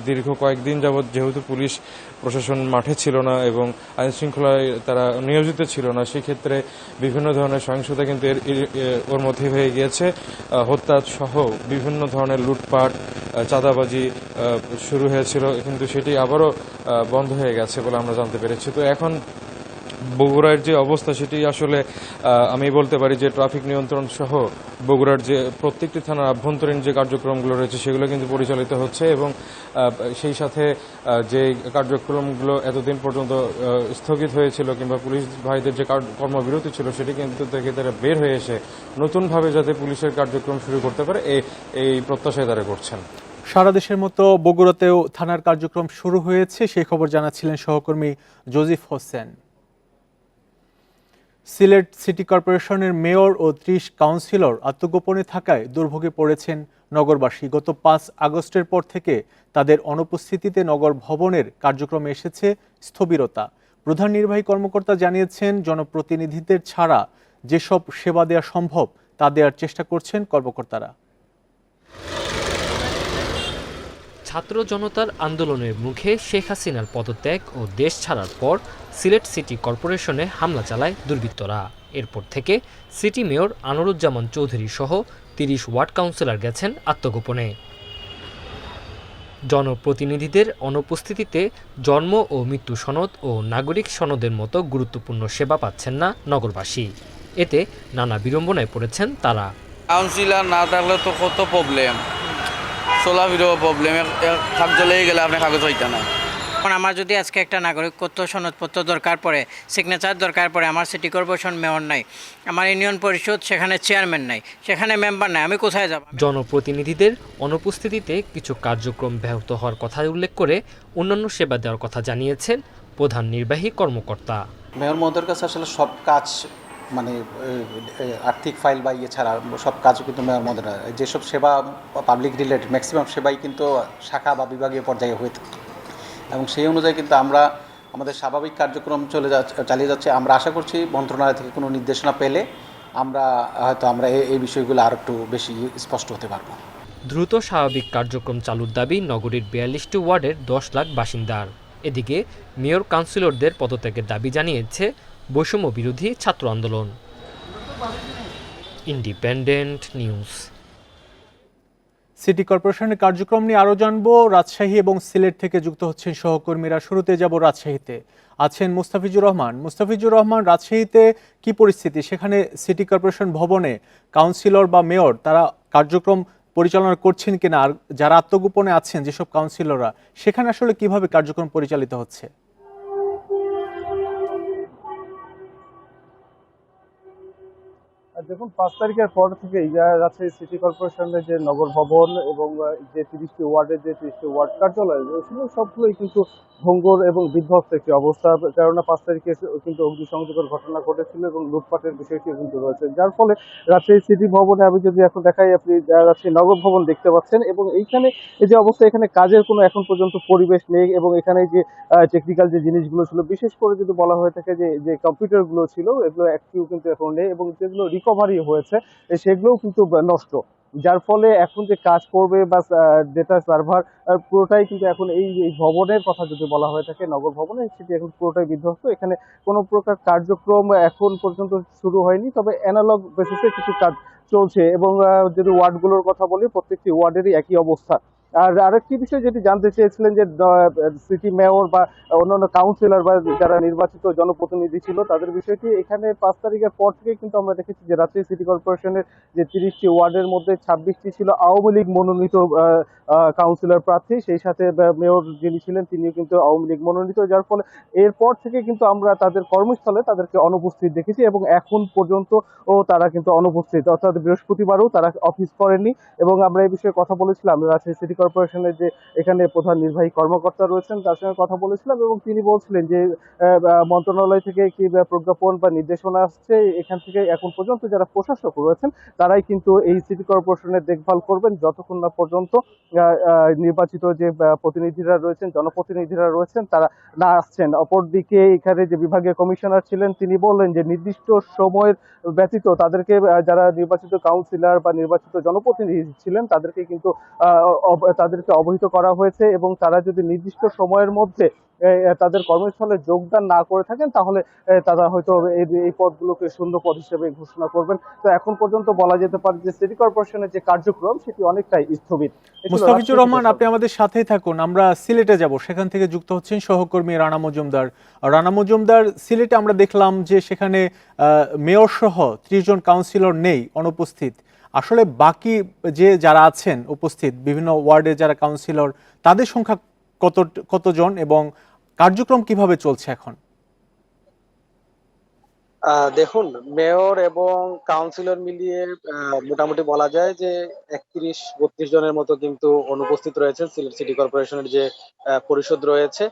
দীর্ঘ কয়েকদিন যাবৎ যেহেতু পুলিশ প্রশাসন মাঠে ছিল না এবং আইনশৃঙ্খলায় তারা নিয়োজিত ছিল না, সেক্ষেত্রে বিভিন্ন ধরনের সহিংসতা কিন্তু ওর মধ্যে হয়ে গিয়েছে। হত্যা সহ বিভিন্ন ধরনের লুটপাট, চাঁদাবাজি শুরু হয়েছিল কিন্তু সেটি আবারও বন্ধ হয়ে গেছে বলে আমরা জানতে পেরেছি। তো এখন বগুড়ার যে অবস্থা সেটি আসলে আমি বলতে পারি যে ট্রাফিক নিয়ন্ত্রণ সহ বগুড়ার যে প্রত্যেকটি থানার আভ্যন্তরীণ যে কার্যক্রমগুলো রয়েছে সেগুলো কিন্তু পরিচালিত হচ্ছে এবং সেই সাথে যে কার্যক্রমগুলো এতদিন পর্যন্ত স্থগিত হয়েছিল কিংবা পুলিশ ভাইদের যে কর্মবিরতি ছিল সেটি কিন্তু থেকে তারা বের হয়ে এসে নতুনভাবে যাতে পুলিশের কার্যক্রম শুরু করতে পারে এই প্রত্যাশায় তারা করছেন। সারা দেশের মতো বগুড়াতেও থানার কার্যক্রম শুরু হয়েছে, সেই খবর জানাচ্ছিলেন সহকর্মী জজিফ হোসেন। সিলেট সিটি কর্পোরেশনের মেয়র ও 30 কাউন্সিলর আত্মগোপনে থাকায় দুর্ভোগে পড়েছেন নগরবাসী। গত 5 আগস্টের পর থেকে তাদের অনুপস্থিতিতে নগর ভবনের কার্যক্রমে এসেছে স্থবিরতা। প্রধান নির্বাহী কর্মকর্তা জানিয়েছেন জনপ্রতিনিধিদের ছাড়া যেসব সেবা দেওয়া সম্ভব তা দেওয়ার চেষ্টা করছেন কর্মকর্তারা। ছাত্র জনতার আন্দোলনের মুখে শেখ হাসিনার পদত্যাগ ও দেশ ছাড়ার পর সিলেট সিটি কর্পোরেশনে হামলা চালায় দুর্বৃত্তরা। এরপর থেকে সিটি মেয়র আনোয়ারুজ্জামান চৌধুরী সহ ৩০ ওয়ার্ড কাউন্সিলর গেছেন আত্মগোপনে। জনপ্রতিনিধিদের অনুপস্থিতিতে জন্ম ও মৃত্যু সনদ ও নাগরিক সনদের মতো গুরুত্বপূর্ণ সেবা পাচ্ছেন না নগরবাসী। এতে নানা বিড়ম্বনায় পড়েছেন তারা। কাউন্সিলর না থাকলে তো কত প্রবলেম, চলাফেরাও প্রবলেম, কাগজ লেগে গেলে আপনি কাগজ হইতে না। আমার যদি আজকে একটা নাগরিকত্ব সনদপত্র দরকার পড়ে, সিগনেচার দরকার পড়ে, আমার সিটি কর্পোরেশন মেয়র নাই, আমার ইউনিয়ন পরিষদ সেখানে চেয়ারম্যান নাই, সেখানে মেম্বার নাই, আমি কোথায় যাব? জনপ্রতিনিধিদের অনুপস্থিতিতে কিছু কার্যক্রম ব্যাহত হওয়ার কথা উল্লেখ করে অন্যান্য সেবা দেওয়ার কথা জানিয়েছেন প্রধান নির্বাহী কর্মকর্তা। মেয়র মহোদয়ের কাছে আসলে সব কাজ মানে আর্থিক ফাইল বা ইয়ে ছাড়া সব কাজও কিন্তু মেয়র মহোদয়, যেসব সেবা পাবলিক রিলেটেড ম্যাক্সিমাম সেবাই কিন্তু শাখা বা বিভাগীয় পর্যায়ে হয়ে থাকে এবং সেই অনুযায়ী কিন্তু আমরা আমাদের স্বাভাবিক কার্যক্রম চালিয়ে যাচ্ছে। আমরা আশা করছি মন্ত্রণালয় থেকে কোনো নির্দেশনা পেলে আমরা এই বিষয়গুলো আরও একটু বেশি স্পষ্ট হতে পারবো। দ্রুত স্বাভাবিক কার্যক্রম চালুর দাবি নগরীর ৪২টি ওয়ার্ডের ১০ লাখ বাসিন্দার। এদিকে মেয়র কাউন্সিলরদের পদত্যাগের দাবি জানিয়েছে বৈষম্য বিরোধী ছাত্র আন্দোলন। Independent news. সিটি কর্পোরেশনের কার্যক্রম নিয়ে আরও জানবো। রাজশাহী এবং সিলেট থেকে যুক্ত হচ্ছেন সহকর্মীরা। শুরুতে যাব রাজশাহীতে, আছেন মুস্তাফিজুর রহমান। মুস্তাফিজুর রহমান, রাজশাহীতে কি পরিস্থিতি? সেখানে সিটি কর্পোরেশন ভবনে কাউন্সিলর বা মেয়র তারা কার্যক্রম পরিচালনা করছেন কিনা, আর যারা আত্মগোপনে আছেন যেসব কাউন্সিলররা, সেখানে আসলে কিভাবে কার্যক্রম পরিচালিত হচ্ছে? দেখুন, 5 তারিখের পর থেকে রাজশাহী সিটি কর্পোরেশনের যে নগর ভবন এবং যে 30টি ওয়ার্ডের যে 30টি ওয়ার্ড কার্যালয় রয়েছিল সবগুলোই কিন্তু ভঙ্গুর এবং বিধ্বস্ত একটি অবস্থা। কেননা 5 তারিখে কিন্তু অগ্নিসংযোগের ঘটনা ঘটেছিল এবং লুটপাটের বিষয়টি কিন্তু রয়েছে, যার ফলে রাজশাহী সিটি ভবনে আমি যদি এখন দেখাই, আপনি রাজশাহী নগর ভবন দেখতে পাচ্ছেন এবং এইখানে এই যে অবস্থা, এখানে কাজের কোনো এখন পর্যন্ত পরিবেশ নেই এবং এখানে যে টেকনিক্যাল যে জিনিসগুলো ছিল, বিশেষ করে যদি বলা হয়ে থাকে যে কম্পিউটারগুলো ছিল, এগুলো একটিও কিন্তু এখন নেই এবং যেগুলো রিকভারি হয়েছে সেগুলোও কিন্তু নষ্ট, যার ফলে এখন যে কাজ করবে বা ডেটা সার্ভার পুরোটাই কিন্তু এখন এই ভবনের কথা যদি বলা হয়ে থাকে, নগর ভবনে, সেটি এখন পুরোটাই বিধ্বস্ত। এখানে কোনো প্রকার কার্যক্রম এখন পর্যন্ত শুরু হয়নি, তবে অ্যানালগ বেসিসে কিছু কাজ চলছে এবং যদি ওয়ার্ডগুলোর কথা বলি, প্রত্যেকটি ওয়ার্ডেরই একই অবস্থা। আর আরেকটি বিষয় যেটি জানতে চেয়েছিলেন যে সিটি মেয়র বা অন্যান্য কাউন্সিলর বা যারা নির্বাচিত জনপ্রতিনিধি ছিল তাদের বিষয়টি, এখানে 5 তারিখের পর থেকে কিন্তু আমরা দেখেছি যে রাজশাহী সিটি কর্পোরেশনের যে 30টি ওয়ার্ডের মধ্যে 26টি ছিল আওয়ামী লীগ মনোনীত কাউন্সিলর প্রার্থী, সেই সাথে মেয়র যিনি ছিলেন তিনিও কিন্তু আওয়ামী লীগ মনোনীত, যার ফলে এরপর থেকে কিন্তু আমরা তাদের কর্মস্থলে তাদেরকে অনুপস্থিত দেখেছি এবং এখন পর্যন্ত তারা কিন্তু অনুপস্থিত, অর্থাৎ বৃহস্পতিবারও তারা অফিস করেননি। এবং আমরা এই বিষয়ে কথা বলেছিলাম রাজশাহী সিটি কর্পোরেশনের যে এখানে প্রধান নির্বাহী কর্মকর্তা রয়েছেন তার সঙ্গে কথা বলেছিলাম এবং তিনি বলছিলেন যে মন্ত্রণালয় থেকে কি প্রজ্ঞাপন বা নির্দেশনা আসছে, এখান থেকে এখন পর্যন্ত যারা প্রশাসক রয়েছেন তারাই কিন্তু এই সিটি কর্পোরেশনের দেখভাল করবেন যতক্ষণ না পর্যন্ত নির্বাচিত যে প্রতিনিধিরা রয়েছেন, জনপ্রতিনিধিরা রয়েছেন, তারা না আসছেন। অপরদিকে এখানে যে বিভাগীয় কমিশনার ছিলেন তিনি বললেন যে নির্দিষ্ট সময়ের ব্যতীত তাদেরকে, যারা নির্বাচিত কাউন্সিলর বা নির্বাচিত জনপ্রতিনিধি ছিলেন তাদেরকে কিন্তু তাদেরকে অবহিত করা হয়েছে এবং তারা যদি নির্দিষ্ট সময়ের মধ্যে তাদের কর্মস্থলে যোগদান না করে থাকেন তাহলে তারা হয়তো এই পদগুলোকে শূন্য পদ হিসেবে ঘোষণা করবেন। তো এখন পর্যন্ত বলা যেতে পারে যে সিটি কর্পোরেশনের যে কার্যক্রম সেটি অনেকটাই স্থবির। মুস্তাফিজুর রহমান, আপনি আমাদের সাথেই থাকুন। আমরা সিলেটে যাব, সেখান থেকে যুক্ত হচ্ছেন সহকর্মী রানা মজুমদার। রানা মজুমদার, সিলেটে আমরা দেখলাম যে সেখানে মেয়র সহ 30 জন কাউন্সিলর নেই, অনুপস্থিত। আসলে বাকি যে যারা আছেন উপস্থিত বিভিন্ন ওয়ার্ডে যারা কাউন্সিলর, তাদের সংখ্যা কতজন এবং কার্যক্রম কিভাবে চলছে এখন? দেখুন, মেয়র এবং কাউন্সিলর মিলিয়ে মোটামুটি বলা যায় যে 31-32 জনের মতো কিন্তু অনুপস্থিত রয়েছেন সিলেট সিটি কর্পোরেশনের যে পরিষদ রয়েছে।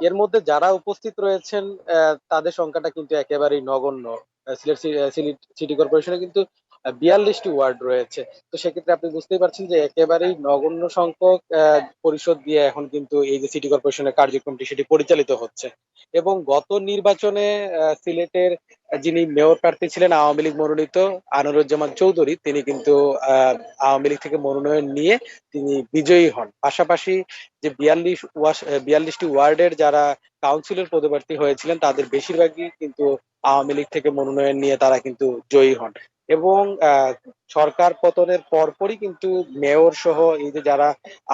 এর মধ্যে যারা উপস্থিত রয়েছেন তাদের সংখ্যাটা কিন্তু একেবারেই নগণ্য। সিলেট সিটি কর্পোরেশনে কিন্তু 42টি ওয়ার্ড রয়েছে। তো সেক্ষেত্রে আপনি বুঝতেই পারছেন যে একেবারেই নগণ্য সংখ্যক পরিষদ দিয়ে এখন কিন্তু এই যে সিটি কর্পোরেশনের কার্যক্রমটি সেটি পরিচালিত হচ্ছে। এবং গত নির্বাচনে সিলেটের যিনি মেয়র প্রার্থী ছিলেন আওয়ামী লীগ মনোনীত আনোয়ারুজ্জামান চৌধুরী, তিনি কিন্তু আওয়ামী লীগ থেকে মনোনয়ন নিয়ে তিনি বিজয়ী হন। পাশাপাশি যে 42টি ওয়ার্ডের যারা কাউন্সিলর পদপ্রার্থী হয়েছিলেন তাদের বেশিরভাগই কিন্তু আওয়ামী লীগ থেকে মনোনয়ন নিয়ে তারা কিন্তু জয়ী হন। এবং সরকার পতনের পরপরই কিন্তু মেয়র সহ এই যে যারা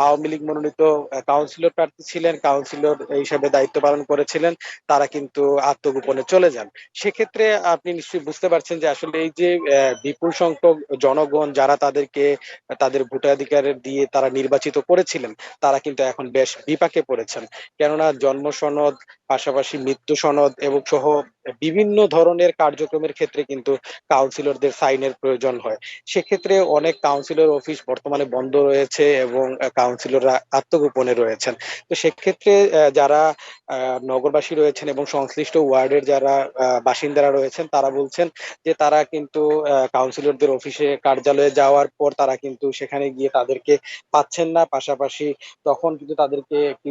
আওয়ামী লীগ মনোনীত কাউন্সিলর প্রার্থী ছিলেন, কাউন্সিলর হিসেবে দায়িত্ব পালন করেছিলেন, তারা কিন্তু আত্মগোপনে চলে যান। সেক্ষেত্রে আপনি নিশ্চয়ই বুঝতে পারছেন যে আসলে এই যে বিপুল সংখ্যক জনগণ যারা তাদেরকে তাদের ভোটাধিকার দিয়ে তারা নির্বাচিত করেছিলেন, তারা কিন্তু এখন বেশ বিপাকে পড়েছেন। কেননা জন্ম সনদ, পাশাপাশি মৃত্যু সনদ এবং সহ বিভিন্ন ধরনের কার্যক্রমের ক্ষেত্রে কিন্তু কাউন্সিলরদের সাইনের প্রয়োজন হয়। সেক্ষেত্রে অনেক কাউন্সিলর অফিস বর্তমানে বন্ধ রয়েছে এবং কাউন্সিলররা আত্মগোপনে রয়েছেন। তো সেক্ষেত্রে যারা নগরবাসী রয়েছেন এবং সংশ্লিষ্ট ওয়ার্ডের যারা বাসিন্দারা রয়েছেন, তারা বলছেন যে তারা কিন্তু কাউন্সিলরদের অফিসে কার্যালয়ে যাওয়ার পর তারা কিন্তু সেখানে গিয়ে তাদেরকে পাচ্ছেন না। পাশাপাশি তখন কিন্তু তাদেরকে একটি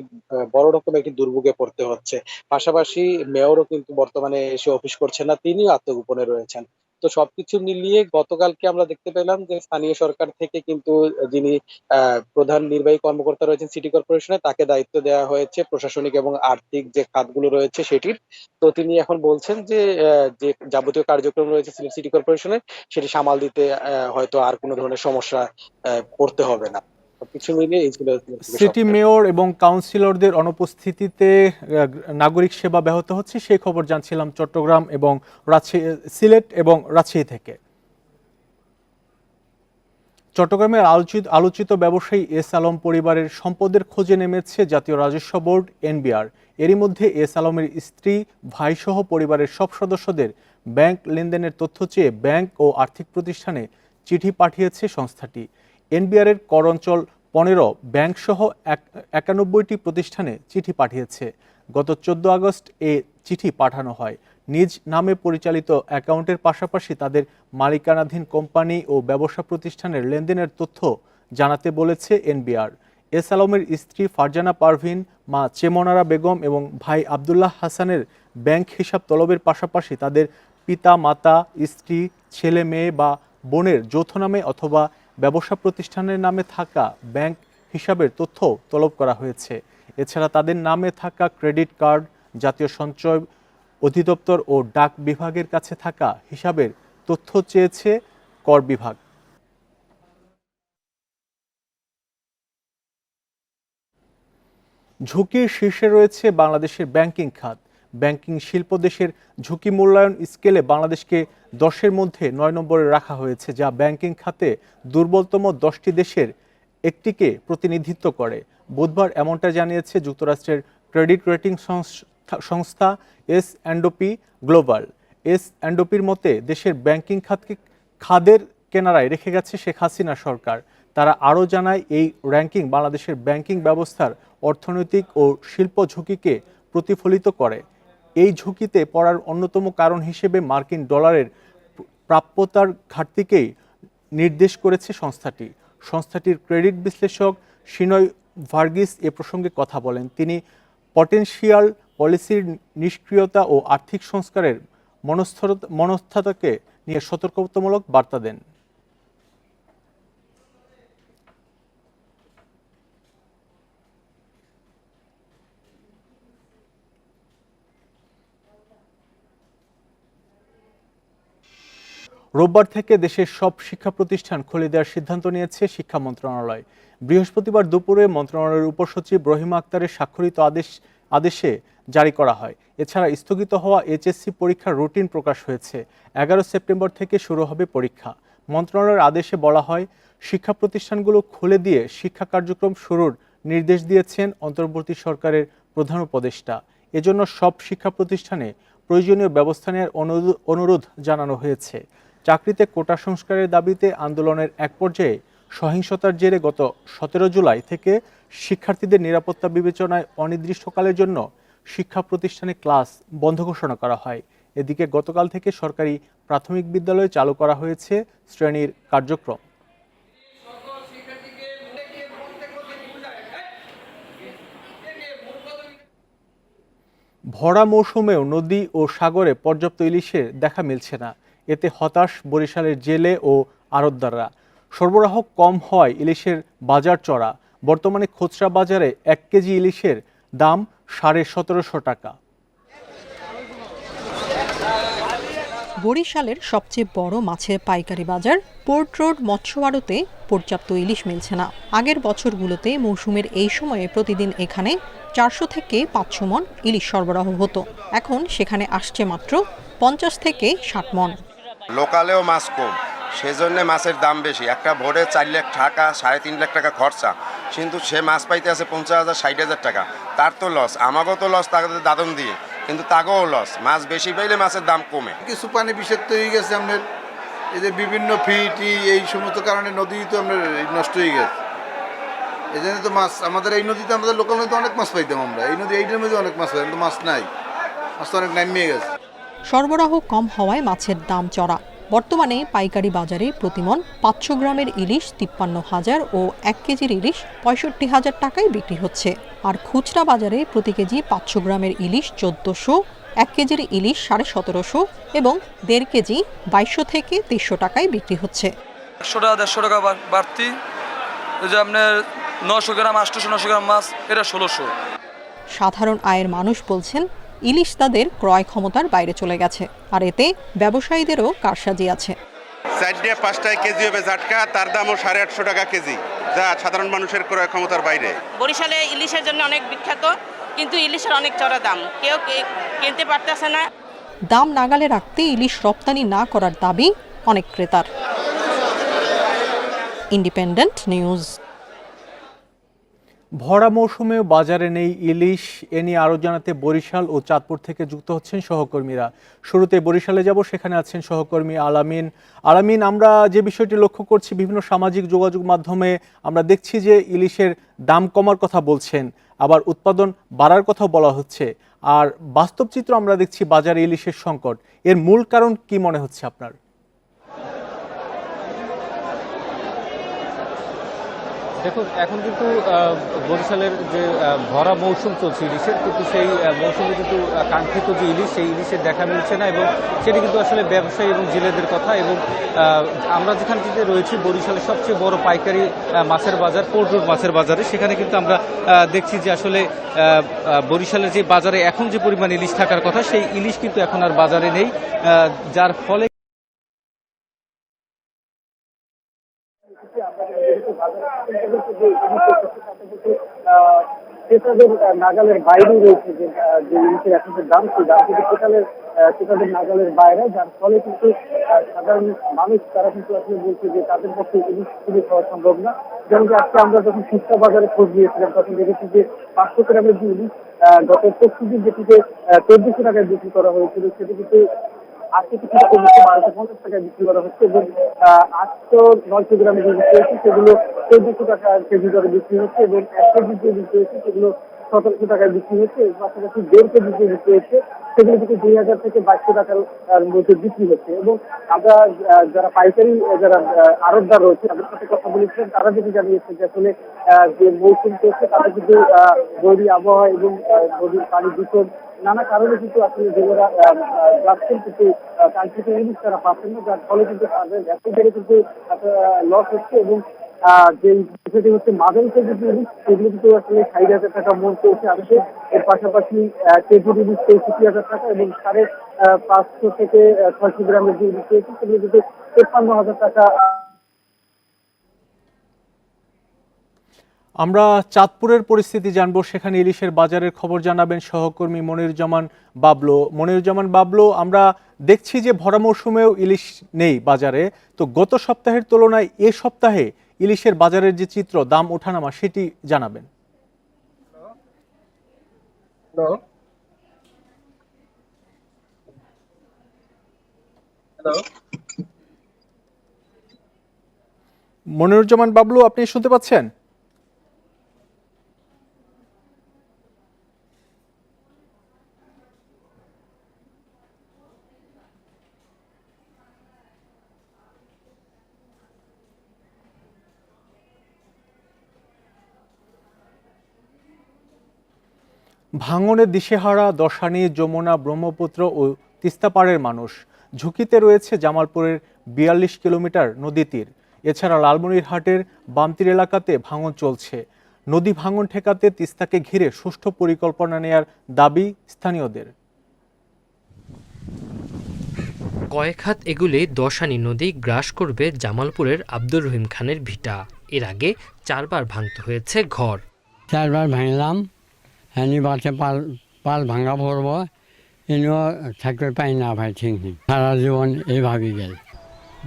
বড় রকমের একটি দুর্ভোগে পড়তে হচ্ছে। পাশাপাশি মেয়রও কিন্তু বর্তমানে এসে অফিস করছেন না, তিনিও আত্মগোপনে রয়েছেন। তো সবকিছু মিলিয়ে গতকালকে আমরা দেখতে পেলাম যে স্থানীয় সরকার থেকে কিন্তু যিনি প্রধান নির্বাহী কর্মকর্তা রয়েছেন সিটি কর্পোরেশনে, তাকে দায়িত্ব দেওয়া হয়েছে প্রশাসনিক এবং আর্থিক যে খাতগুলো রয়েছে সেটির। তো তিনি এখন বলছেন যে যে যাবতীয় কার্যক্রম রয়েছে সিটি কর্পোরেশনে সেটি সামাল দিতে হয়তো আর কোনো ধরনের সমস্যা পড়তে হবে না। সবকিছু মিলিয়ে এই ছিল সিটি মেয়র এবং কাউন্সিলরদের অনুপস্থিতিতে নাগরিক সেবা ব্যাহত হচ্ছে, সেই খবর জানছিলাম চট্টগ্রাম এবং সিলেট এবং রাজশাহী থেকে। চট্টগ্রামের আলোচিত ব্যবসায়ী এস আলম পরিবারের সম্পদের খোঁজে নেমেছে জাতীয় রাজস্ব বোর্ড এনবিআর। এরই মধ্যে এস আলমের স্ত্রী, ভাইসহ পরিবারের সব সদস্যদের ব্যাংক লেনদেনের তথ্য চেয়ে ব্যাংক ও আর্থিক প্রতিষ্ঠানে চিঠি পাঠিয়েছে সংস্থাটি। এনবিআর এর কর অঞ্চল 15 ব্যাংক সহ 91টি প্রতিষ্ঠানে চিঠি পাঠিয়েছে। গত 14 আগস্ট এ চিঠি পাঠানো হয়। নিজ নামে পরিচালিত অ্যাকাউন্টের পাশাপাশি তাদের মালিকানাধীন কোম্পানি ও ব্যবসা প্রতিষ্ঠানের লেনদেনের তথ্য জানাতে বলেছে এনবিআর। এস আলমের স্ত্রী ফারজানা পারভিন, মা চেমনারা বেগম এবং ভাই আব্দুল্লাহ হাসানের ব্যাংক হিসাব তলবের পাশাপাশি তাদের পিতা, মাতা, স্ত্রী, ছেলে, মেয়ে বা বোনের যৌথ নামে অথবা ব্যবসা প্রতিষ্ঠানের নামে থাকা ব্যাংক হিসাবের তথ্য তলব করা হয়েছে। এছাড়া তাদের নামে থাকা ক্রেডিট কার্ড, জাতীয় সঞ্চয় অধিদপ্তর ও ডাক বিভাগের কাছে থাকা হিসাবের তথ্য চেয়েছে কর বিভাগ। ঝুঁকির শীর্ষে রয়েছে বাংলাদেশের ব্যাংকিং খাত। ব্যাংকিং শিল্প দেশের ঝুঁকি মূল্যায়ন স্কেলে বাংলাদেশকে 10-এর মধ্যে 9 নম্বরে রাখা হয়েছে, যা ব্যাংকিং খাতে দুর্বলতম 10টি দেশের একটিকে প্রতিনিধিত্ব করে। বুধবার এমনটা জানিয়েছে যুক্তরাষ্ট্রের ক্রেডিট রেটিং সংস্থা S&P গ্লোবাল। S&Pর মতে দেশের ব্যাংকিং খাতকে খাদের কেনারায় রেখে গেছে শেখ হাসিনা সরকার। তারা আরও জানায়, এই র্যাঙ্কিং বাংলাদেশের ব্যাংকিং ব্যবস্থার অর্থনৈতিক ও শিল্প ঝুঁকিকে প্রতিফলিত করে। এই ঝুঁকিতে পড়ার অন্যতম কারণ হিসেবে মার্কিন ডলারের প্রাপ্যতার ঘাটতিকেই নির্দেশ করেছে সংস্থাটির ক্রেডিট বিশ্লেষক সিনয় ভার্গিস এ প্রসঙ্গে কথা বলেন। তিনি পটেনশিয়াল পলিসির নিষ্ক্রিয়তা ও আর্থিক সংস্কারের মনস্থাতাকে নিয়ে সতর্কতামূলক বার্তা দেন। রোববার থেকে দেশের সব শিক্ষা প্রতিষ্ঠান খুলে দেওয়ার সিদ্ধান্ত নিয়েছে শিক্ষা মন্ত্রণালয়। বৃহস্পতিবার দুপুরে মন্ত্রণালয়ের উপসচিব রহিমা আক্তারের স্বাক্ষরিত আদেশে জারি করা হয়। এছাড়া স্থগিত হওয়া এইচএসসি পরীক্ষার রুটিন প্রকাশ হয়েছে। 11 সেপ্টেম্বর থেকে শুরু হবে পরীক্ষা। মন্ত্রণালয়ের আদেশে বলা হয়, শিক্ষা প্রতিষ্ঠানগুলো খুলে দিয়ে শিক্ষা কার্যক্রম শুরুর নির্দেশ দিয়েছেন অন্তর্বর্তী সরকারের প্রধান উপদেষ্টা। এজন্য সব শিক্ষা প্রতিষ্ঠানে প্রয়োজনীয় ব্যবস্থা নেওয়ার অনুরোধ জানানো হয়েছে। চাকরিতে কোটা সংস্কারের দাবিতে আন্দোলনের এক পর্যায়ে সহিংসতার জেরে গত 17 জুলাই থেকে শিক্ষার্থীদের নিরাপত্তা বিবেচনায় অনির্দিষ্টকালের জন্য শিক্ষা প্রতিষ্ঠানে ক্লাস বন্ধ ঘোষণা করা হয়। এদিকে গতকাল থেকে সরকারি প্রাথমিক বিদ্যালয়ে চালু করা হয়েছে শ্রেণীর কার্যক্রম। ভরা মৌসুমেও নদী ও সাগরে পর্যাপ্ত ইলিশের দেখা মিলছে না। এতে হতাশ বরিশালের জেলে ও আড়তদাররা। সরবরাহ কম হওয়ায় ইলিশের বাজার চড়া। বর্তমানে খুচরা বাজারে 1 কেজি ইলিশের দাম 1750 টাকা। বরিশালের সবচেয়ে বড় মাছের পাইকারি বাজার পোর্ট রোড মৎস্য আড়তে পর্যাপ্ত ইলিশ মিলছে না। আগের বছরগুলোতে মৌসুমের এই সময়ে প্রতিদিন এখানে 400 থেকে 500 মণ ইলিশ সরবরাহ হতো। এখন সেখানে আসছে মাত্র 50 থেকে 60 মণ। লোকালেও মাছ কম, সেজন্য মাছের দাম বেশি। একটা ভোরে 4 লাখ টাকা 3.5 লাখ টাকা খরচা, কিন্তু সে মাছ পাইতে আছে 50,000 60,000 টাকা। তার তো লস, আমাকেও তো লস, তাদের দাদন দিয়ে, কিন্তু তাকেও লস। মাছ বেশি পাইলে মাছের দাম কমে। কিছু পানি বিষাক্ত হয়ে গেছে, আপনার এই যে বিভিন্ন ফিটি এই সমস্ত কারণে নদী তো আপনার নষ্ট হয়ে গেছে। এই জন্য তো মাছ আমাদের এই নদীতে, আমাদের লোকাল নদীতে অনেক মাছ পাইতাম আমরা। এই নদী এইটার মধ্যে অনেক মাছ পাইতাম, কিন্তু মাছ নাই, মাছ তো অনেক নামিয়ে গেছে। সরবরাহ কম হওয়ায় মাছের দাম চড়া। বর্তমানে পাইকারি বাজারে প্রতিমণ 500 গ্রামের ইলিশ 53,000 ও 1 কেজির ইলিশ 65,000 টাকায় বিক্রি হচ্ছে। আর খুচরা বাজারে প্রতি কেজি 500 গ্রামের ইলিশ 1400, 1 কেজির ইলিশ 1750 এবং 1.5 কেজি 2200 থেকে 2300 টাকায় বিক্রি হচ্ছে। 100 টাকা 150 টাকা বাড়তি। এই যে আপনার 900 গ্রাম 800-900 গ্রাম মাছ, এটা 1600। সাধারণ আয়ের মানুষ বলছেন ইলিশ তাদের ক্রয় ক্ষমতার বাইরে চলে গেছে, আর এতে ব্যবসায়ীদেরও কারসাজি আছে। 4-5টায় কেজি হবে জাটকা, তার দামও 850 টাকা কেজি, যা সাধারণ মানুষের ক্রয় ক্ষমতার বাইরে। বরিশালে ইলিশের জন্য অনেক বিখ্যাত, কিন্তু ইলিশের অনেক চড়া দাম, কেউ কিনতে পারতেছে না। দাম নাগালে রাখতে ইলিশ রপ্তানি না করার দাবি অনেক ক্রেতার। Independent news. ভরা মৌসুমেও বাজারে নেই ইলিশ, এ নিয়ে আরও জানাতে বরিশাল ও চাঁদপুর থেকে যুক্ত হচ্ছেন সহকর্মীরা। শুরুতে বরিশালে যাব, সেখানে আছেন সহকর্মী আলামিন। আলামিন, আমরা যে বিষয়টি লক্ষ্য করছি বিভিন্ন সামাজিক যোগাযোগ মাধ্যমে আমরা দেখছি যে ইলিশের দাম কমার কথা বলছেন, আবার উৎপাদন বাড়ার কথা বলা হচ্ছে, আর বাস্তব চিত্র আমরা দেখছি বাজারে ইলিশের সংকট। এর মূল কারণ কি মনে হচ্ছে আপনার? দেখুন, এখন কিন্তু বরিশালের যে ভরা মৌসুম চলছে ইলিশের, কিন্তু সেই মৌসুমে কিন্তু কাঙ্ক্ষিত যে ইলিশ, সেই ইলিশের দেখা মিলছে না, এবং সেটি কিন্তু আসলে ব্যবসায়ী এবং জেলেদের কথা। এবং আমরা যেখানটিতে রয়েছি বরিশালের সবচেয়ে বড় পাইকারি মাছের বাজার পোর্ট রোড মাছের বাজারে, সেখানে কিন্তু আমরা দেখছি যে আসলে বরিশালের যে বাজারে এখন যে পরিমাণ ইলিশ থাকার কথা, সেই ইলিশ কিন্তু এখন আর বাজারে নেই, যার ফলে ক্রেতাদের নাগালের বাইরে রয়েছে যে ইলিশের এখন যে দাম, সেই দাম কিন্তু ক্রেতাদের নাগালের বাইরে, যার ফলে কিন্তু সাধারণ মানুষ তারা কিন্তু আসলে বলছে যে তাদের পক্ষে ইলিশ কিনে খাওয়া সম্ভব না। যেমন যে আজকে আমরা যখন খুচরা বাজারে খোঁজ নিয়েছিলাম তখন দেখেছি যে 500 গ্রামের যে ইলিশ গত 25 দিন যেটিতে 1400 টাকায় বিক্রি করা হয়েছিল, সেটি কিন্তু আজকে কিছুটা কমেছে, 1250 টাকায় বিক্রি করা হচ্ছে। এবং 800-900 গ্রামের যে বিক্রি হচ্ছে সেগুলো 1400 টাকা কেজি দরে বিক্রি হচ্ছে, এবং 1 কেজি যে বিক্রি হচ্ছে সেগুলো 1700 টাকায় বিক্রি হচ্ছে। এর পাশাপাশি 1.5 কেজি যে বিক্রি হচ্ছে সেগুলো কিন্তু 2000 থেকে 2200 টাকার মধ্যে বিক্রি হচ্ছে। এবং আমরা যারা পাইকারি যারা আড়তদার রয়েছে তাদের সাথে কথা বলেছিলাম, তারা যেটি জানিয়েছে যে আসলে যে মৌসুম চলছে তাদের কিন্তু বৈরী আবহাওয়া এবং নদীর পানি দূষণ নানা কারণে কিন্তু আসলে জেলেরা যাচ্ছেন, কিন্তু কাঙ্ক্ষিত ইলিশ তারা পাচ্ছেন না, যার ফলে কিন্তু তাদের ব্যবসায়ীদের কিন্তু লস হচ্ছে। এবং যে বিষয়টি হচ্ছে মাদারিতে যে ইলিশ সেগুলো কিন্তু আসলে 60,000 টাকা মন চলছে আজকে। এর পাশাপাশি কেজির ইলিশ 64,000 টাকা, এবং 550 থেকে 600 গ্রামের যে ইলিশ রয়েছে সেগুলো কিন্তু 53,000 টাকা। আমরা চাঁদপুরের পরিস্থিতি জানবো, সেখানে ইলিশের বাজারের খবর জানাবেন সহকর্মী মনিরুজ্জামান বাবলু। মনিরুজ্জামান বাবলু, আমরা দেখছি যে ভরা মৌসুমেও ইলিশ নেই বাজারে, তো গত সপ্তাহের তুলনায় এ সপ্তাহে ইলিশের বাজারের যে চিত্র, দাম ওঠানামা, সেটি জানাবেন। মনিরুজ্জামান বাবলু, আপনি শুনতে পাচ্ছেন? ভাঙনে দিশেহারা দশানী, যমুনা, ব্রহ্মপুত্র ও তিস্তা পাড়ের মানুষ। ঝুঁকিতে রয়েছে জামালপুরের ৪২ কিলোমিটার নদী তীর। এছাড়া লালমনিরহাটের বামতীর এলাকাতে ভাঙন চলছে। নদী ভাঙন ঠেকাতে তিস্তাকে ঘিরে সুষ্ঠু পরিকল্পনা নেয়ার দাবি স্থানীয়দের। কয়েক হাত এগুলে দশানী নদী গ্রাস করবে জামালপুরের আব্দুর রহিম খানের ভিটা। এর আগে 4 বার ভাঙতে হয়েছে ঘর। 4 বার ভাঙলাম, হ্যানি বাসে পাল ভাঙা পড়ব, এনেও থাকতে পাই না ভাই, ঠিক নেই, সারা জীবন এইভাবেই গেল।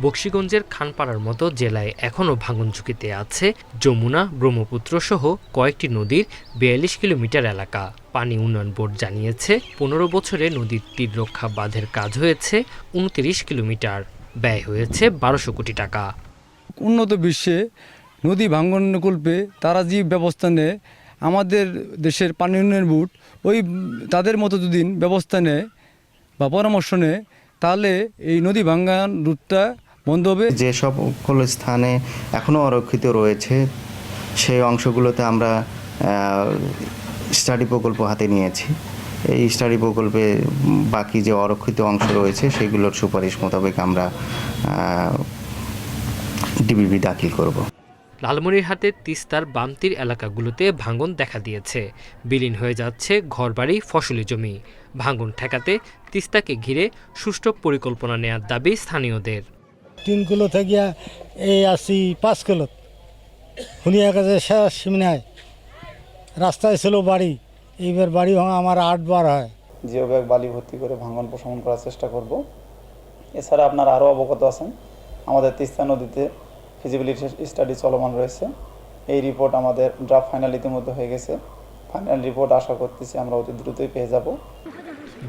বক্সিগঞ্জের খানপাড়ার মতো জেলায় এখনও ভাঙন ঝুঁকিতে আছে যমুনা, ব্রহ্মপুত্র সহ কয়েকটি নদীর ৪২ কিলোমিটার এলাকা। পানি উন্নয়ন বোর্ড জানিয়েছে 15 বছরে নদীর তীর রক্ষা বাঁধের কাজ হয়েছে 29 কিলোমিটার, ব্যয় হয়েছে 1200 কোটি টাকা। উন্নত বিশ্বে নদী ভাঙনকল্পে তারা যে ব্যবস্থা নেয়, আমাদের দেশের পানি উন্নয়ন বোর্ড ওই তাদের মতো যদি ব্যবস্থা নেয় বা পরামর্শ নেয়, তাহলে এই নদী ভাঙন রুটটা বন্ধ হবে। যে সকল স্থানে এখনও অরক্ষিত রয়েছে সেই অংশগুলোতে আমরা স্টাডি প্রকল্প হাতে নিয়েছি। এই স্টাডি প্রকল্পে বাকি যে অরক্ষিত অংশ রয়েছে সেগুলোর সুপারিশ মোতাবেক আমরা ডিবিবি দাখিল করব। লালমনিরহাটের তিস্তার বামতীর এলাকাগুলোতে ভাঙন দেখা দিয়েছে। বিলীন হয়ে যাচ্ছে ঘরবাড়ি, ফসলি জমি। ভাঙন ঠেকাতে তিস্তাকে ঘিরে সুষ্ঠু পরিকল্পনা নেওয়ার দাবি স্থানীয়দের। 3 কিলো থেকে এই আসি 5 কিলো হুনিয়া কাছে শেষ সীমানায় রাস্তায় ছিল বাড়ি, এইবার বাড়ি ভাঙা আমার 8 বার হয়। জিও ব্যাগ বালি ভর্তি করে ভাঙন প্রশমন করার চেষ্টা করব। এছাড়া আপনারা আরও অবগত আছেন, আমাদের তিস্তা নদীতে ফিজিবিলিটি স্টাডি চলমান রয়েছে। এই রিপোর্ট আমাদের ড্রাফট ফাইনাল ইতিমধ্যে হয়ে গেছে। ফাইনাল রিপোর্ট আশা করতেছি আমরা অতি দ্রুতই পেয়ে যাব।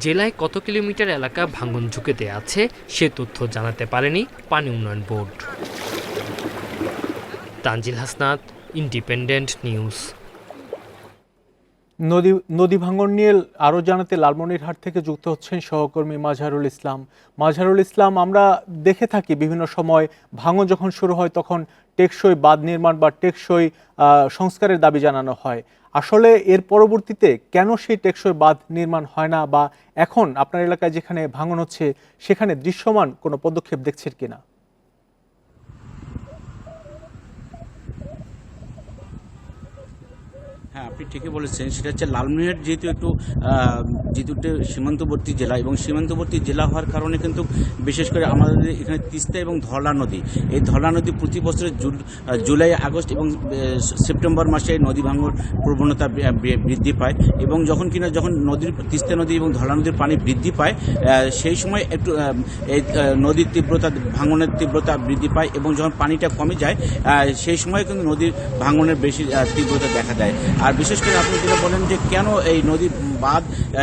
জেলায় কত কিলোমিটার এলাকা ভাঙন ঝুঁকিতে আছে সে তথ্য জানাতে পারেনি পানি উন্নয়ন board. Tanzil Hasnat, independent news. নদী ভাঙন নিয়ে আরও জানাতে লালমনিরহাট থেকে যুক্ত হচ্ছেন সহকর্মী মাজহারুল ইসলাম। মাজহারুল ইসলাম, আমরা দেখে থাকি বিভিন্ন সময় ভাঙন যখন শুরু হয় তখন টেকসই বাঁধ নির্মাণ বা টেকসই সংস্কারের দাবি জানানো হয়। আসলে এর পরবর্তীতে কেন সেই টেকসই বাঁধ নির্মাণ হয় না, বা এখন আপনার এলাকায় যেখানে ভাঙন হচ্ছে সেখানে দৃশ্যমান কোনো পদক্ষেপ দেখছেন কিনা? হ্যাঁ, আপনি ঠিকই বলেছেন। সেটা হচ্ছে লালমনিরহাট যেহেতু একটু সীমান্তবর্তী জেলা, এবং সীমান্তবর্তী জেলা হওয়ার কারণে কিন্তু বিশেষ করে আমাদের এখানে তিস্তা এবং ধরলা নদী, এই ধরলা নদী প্রতি বছরের জুলাই, আগস্ট এবং সেপ্টেম্বর মাসে নদী ভাঙন প্রবণতা বৃদ্ধি পায়। এবং যখন তিস্তা নদী এবং ধরলা নদীর পানি বৃদ্ধি পায়, সেই সময় একটু এই নদীর তীব্রতা, ভাঙনের তীব্রতা বৃদ্ধি পায়, এবং যখন পানিটা কমে যায় সেই সময় কিন্তু নদীর ভাঙনের বেশি তীব্রতা দেখা দেয়। আর বিশেষ করে আপনি যেটা বলেন যে কেন এই নদী বাঁধ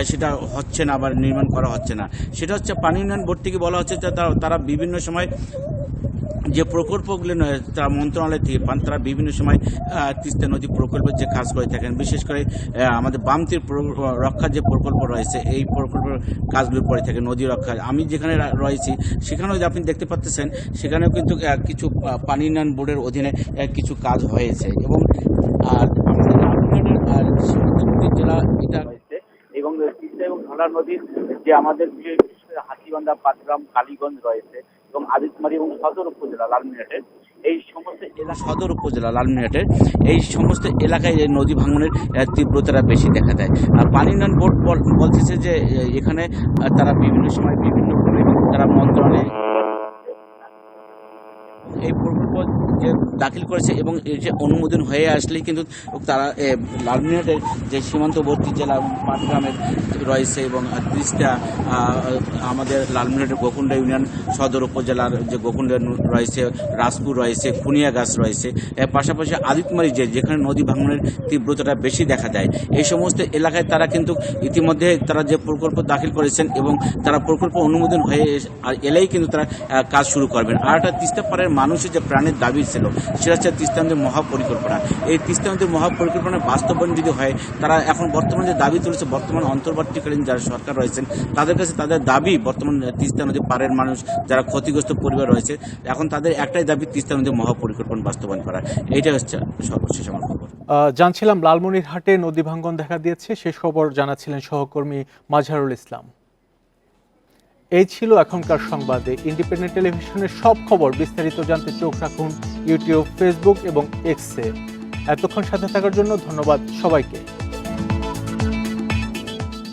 সেটা হচ্ছে না বা নির্মাণ করা হচ্ছে না, সেটা হচ্ছে পানি উন্নয়ন বোর্ড থেকে বলা হচ্ছে যে তারা বিভিন্ন সময় যে প্রকল্পগুলো তারা মন্ত্রণালয় থেকে পান, তারা বিভিন্ন সময় তিস্তা নদী প্রকল্পের যে কাজ করে থাকেন, বিশেষ করে আমাদের বামতীর রক্ষার যে প্রকল্প রয়েছে এই প্রকল্পের কাজগুলো করে থাকে নদী রক্ষা। আমি যেখানে রয়েছি সেখানেও যে আপনি দেখতে পাচ্ছেন, সেখানেও কিন্তু কিছু পানি উন্নয়ন বোর্ডের অধীনে কিছু কাজ হয়েছে। এবং জেলা এটা এবং তিস্তা এবং ধরলা নদীর যে আমাদের হাতিবান্ধা, পাটগ্রাম, কালীগঞ্জ রয়েছে এবং আদিতমারি এবং সদর উপজেলা লালমনিরহাটের এই সমস্ত এলাকায় এই নদী ভাঙনের তীব্রতাটা বেশি দেখা দেয়। আর পানি উন্নয়ন বোর্ড বলতেছে যে এখানে তারা বিভিন্ন সময় বিভিন্নভাবে তারা মন্ত্রণালয়ে এই প্রকল্প যে দাখিল করেছে, এবং এর যে অনুমোদন হয়ে আসলেই কিন্তু তারা লালমনিরহাটের যে সীমান্তবর্তী জেলা পাটগ্রামের রয়েছে এবং তিস্তা, আমাদের লালমনিরহাটের গোকুন্ডা ইউনিয়ন সদর উপজেলার যে গোকুন্ডা রয়েছে, রাজপুর রয়েছে, খুনিয়াগাছ রয়েছে, এর পাশাপাশি আদিতমারি যেখানে নদী ভাঙনের তীব্রতাটা বেশি দেখা দেয়, এই সমস্ত এলাকায় তারা কিন্তু ইতিমধ্যে তারা যে প্রকল্প দাখিল করেছেন এবং তারা প্রকল্প অনুমোদন হয়ে এলেই কিন্তু তারা কাজ শুরু করবেন। আর একটা তিস্তা পাড়ের মানুষের যে প্রাণী দীর্ঘদিনের দাবি ছিল, সেটা হচ্ছে তিস্তা নদীর মহাপরিকল্পনা। এই তিস্তা নদীর মহাপরিকল্পনার বাস্তবায়ন যদি হয়, তারা এখন বর্তমানে যে দাবি তুলেছে, বর্তমান অন্তর্বর্তীকালীন যারা সরকার রয়েছেন তাদের কাছে তাদের দাবি, বর্তমান তিস্তা নদী পাড়ের মানুষ যারা ক্ষতিগ্রস্ত পরিবার রয়েছে, এখন তাদের একটাই দাবি তিস্তা নদীর মহাপরিকল্পনা বাস্তবায়ন করা। এইটা হচ্ছে সর্বশেষ আমার খবর। জানছিলাম লালমনিরহাটে নদী ভাঙ্গন দেখা দিয়েছে, শেষ খবর জানাচ্ছিলেন সহকর্মী মাজহারুল ইসলাম। এই ছিল এখনকার সংবাদে। ইন্ডিপেন্ডেন্ট টেলিভিশনের সব খবর বিস্তারিত জানতে চোখ রাখুন ইউটিউব, ফেসবুক এবং এক্সে। এতক্ষণ সাথে থাকার জন্য ধন্যবাদ সবাইকে।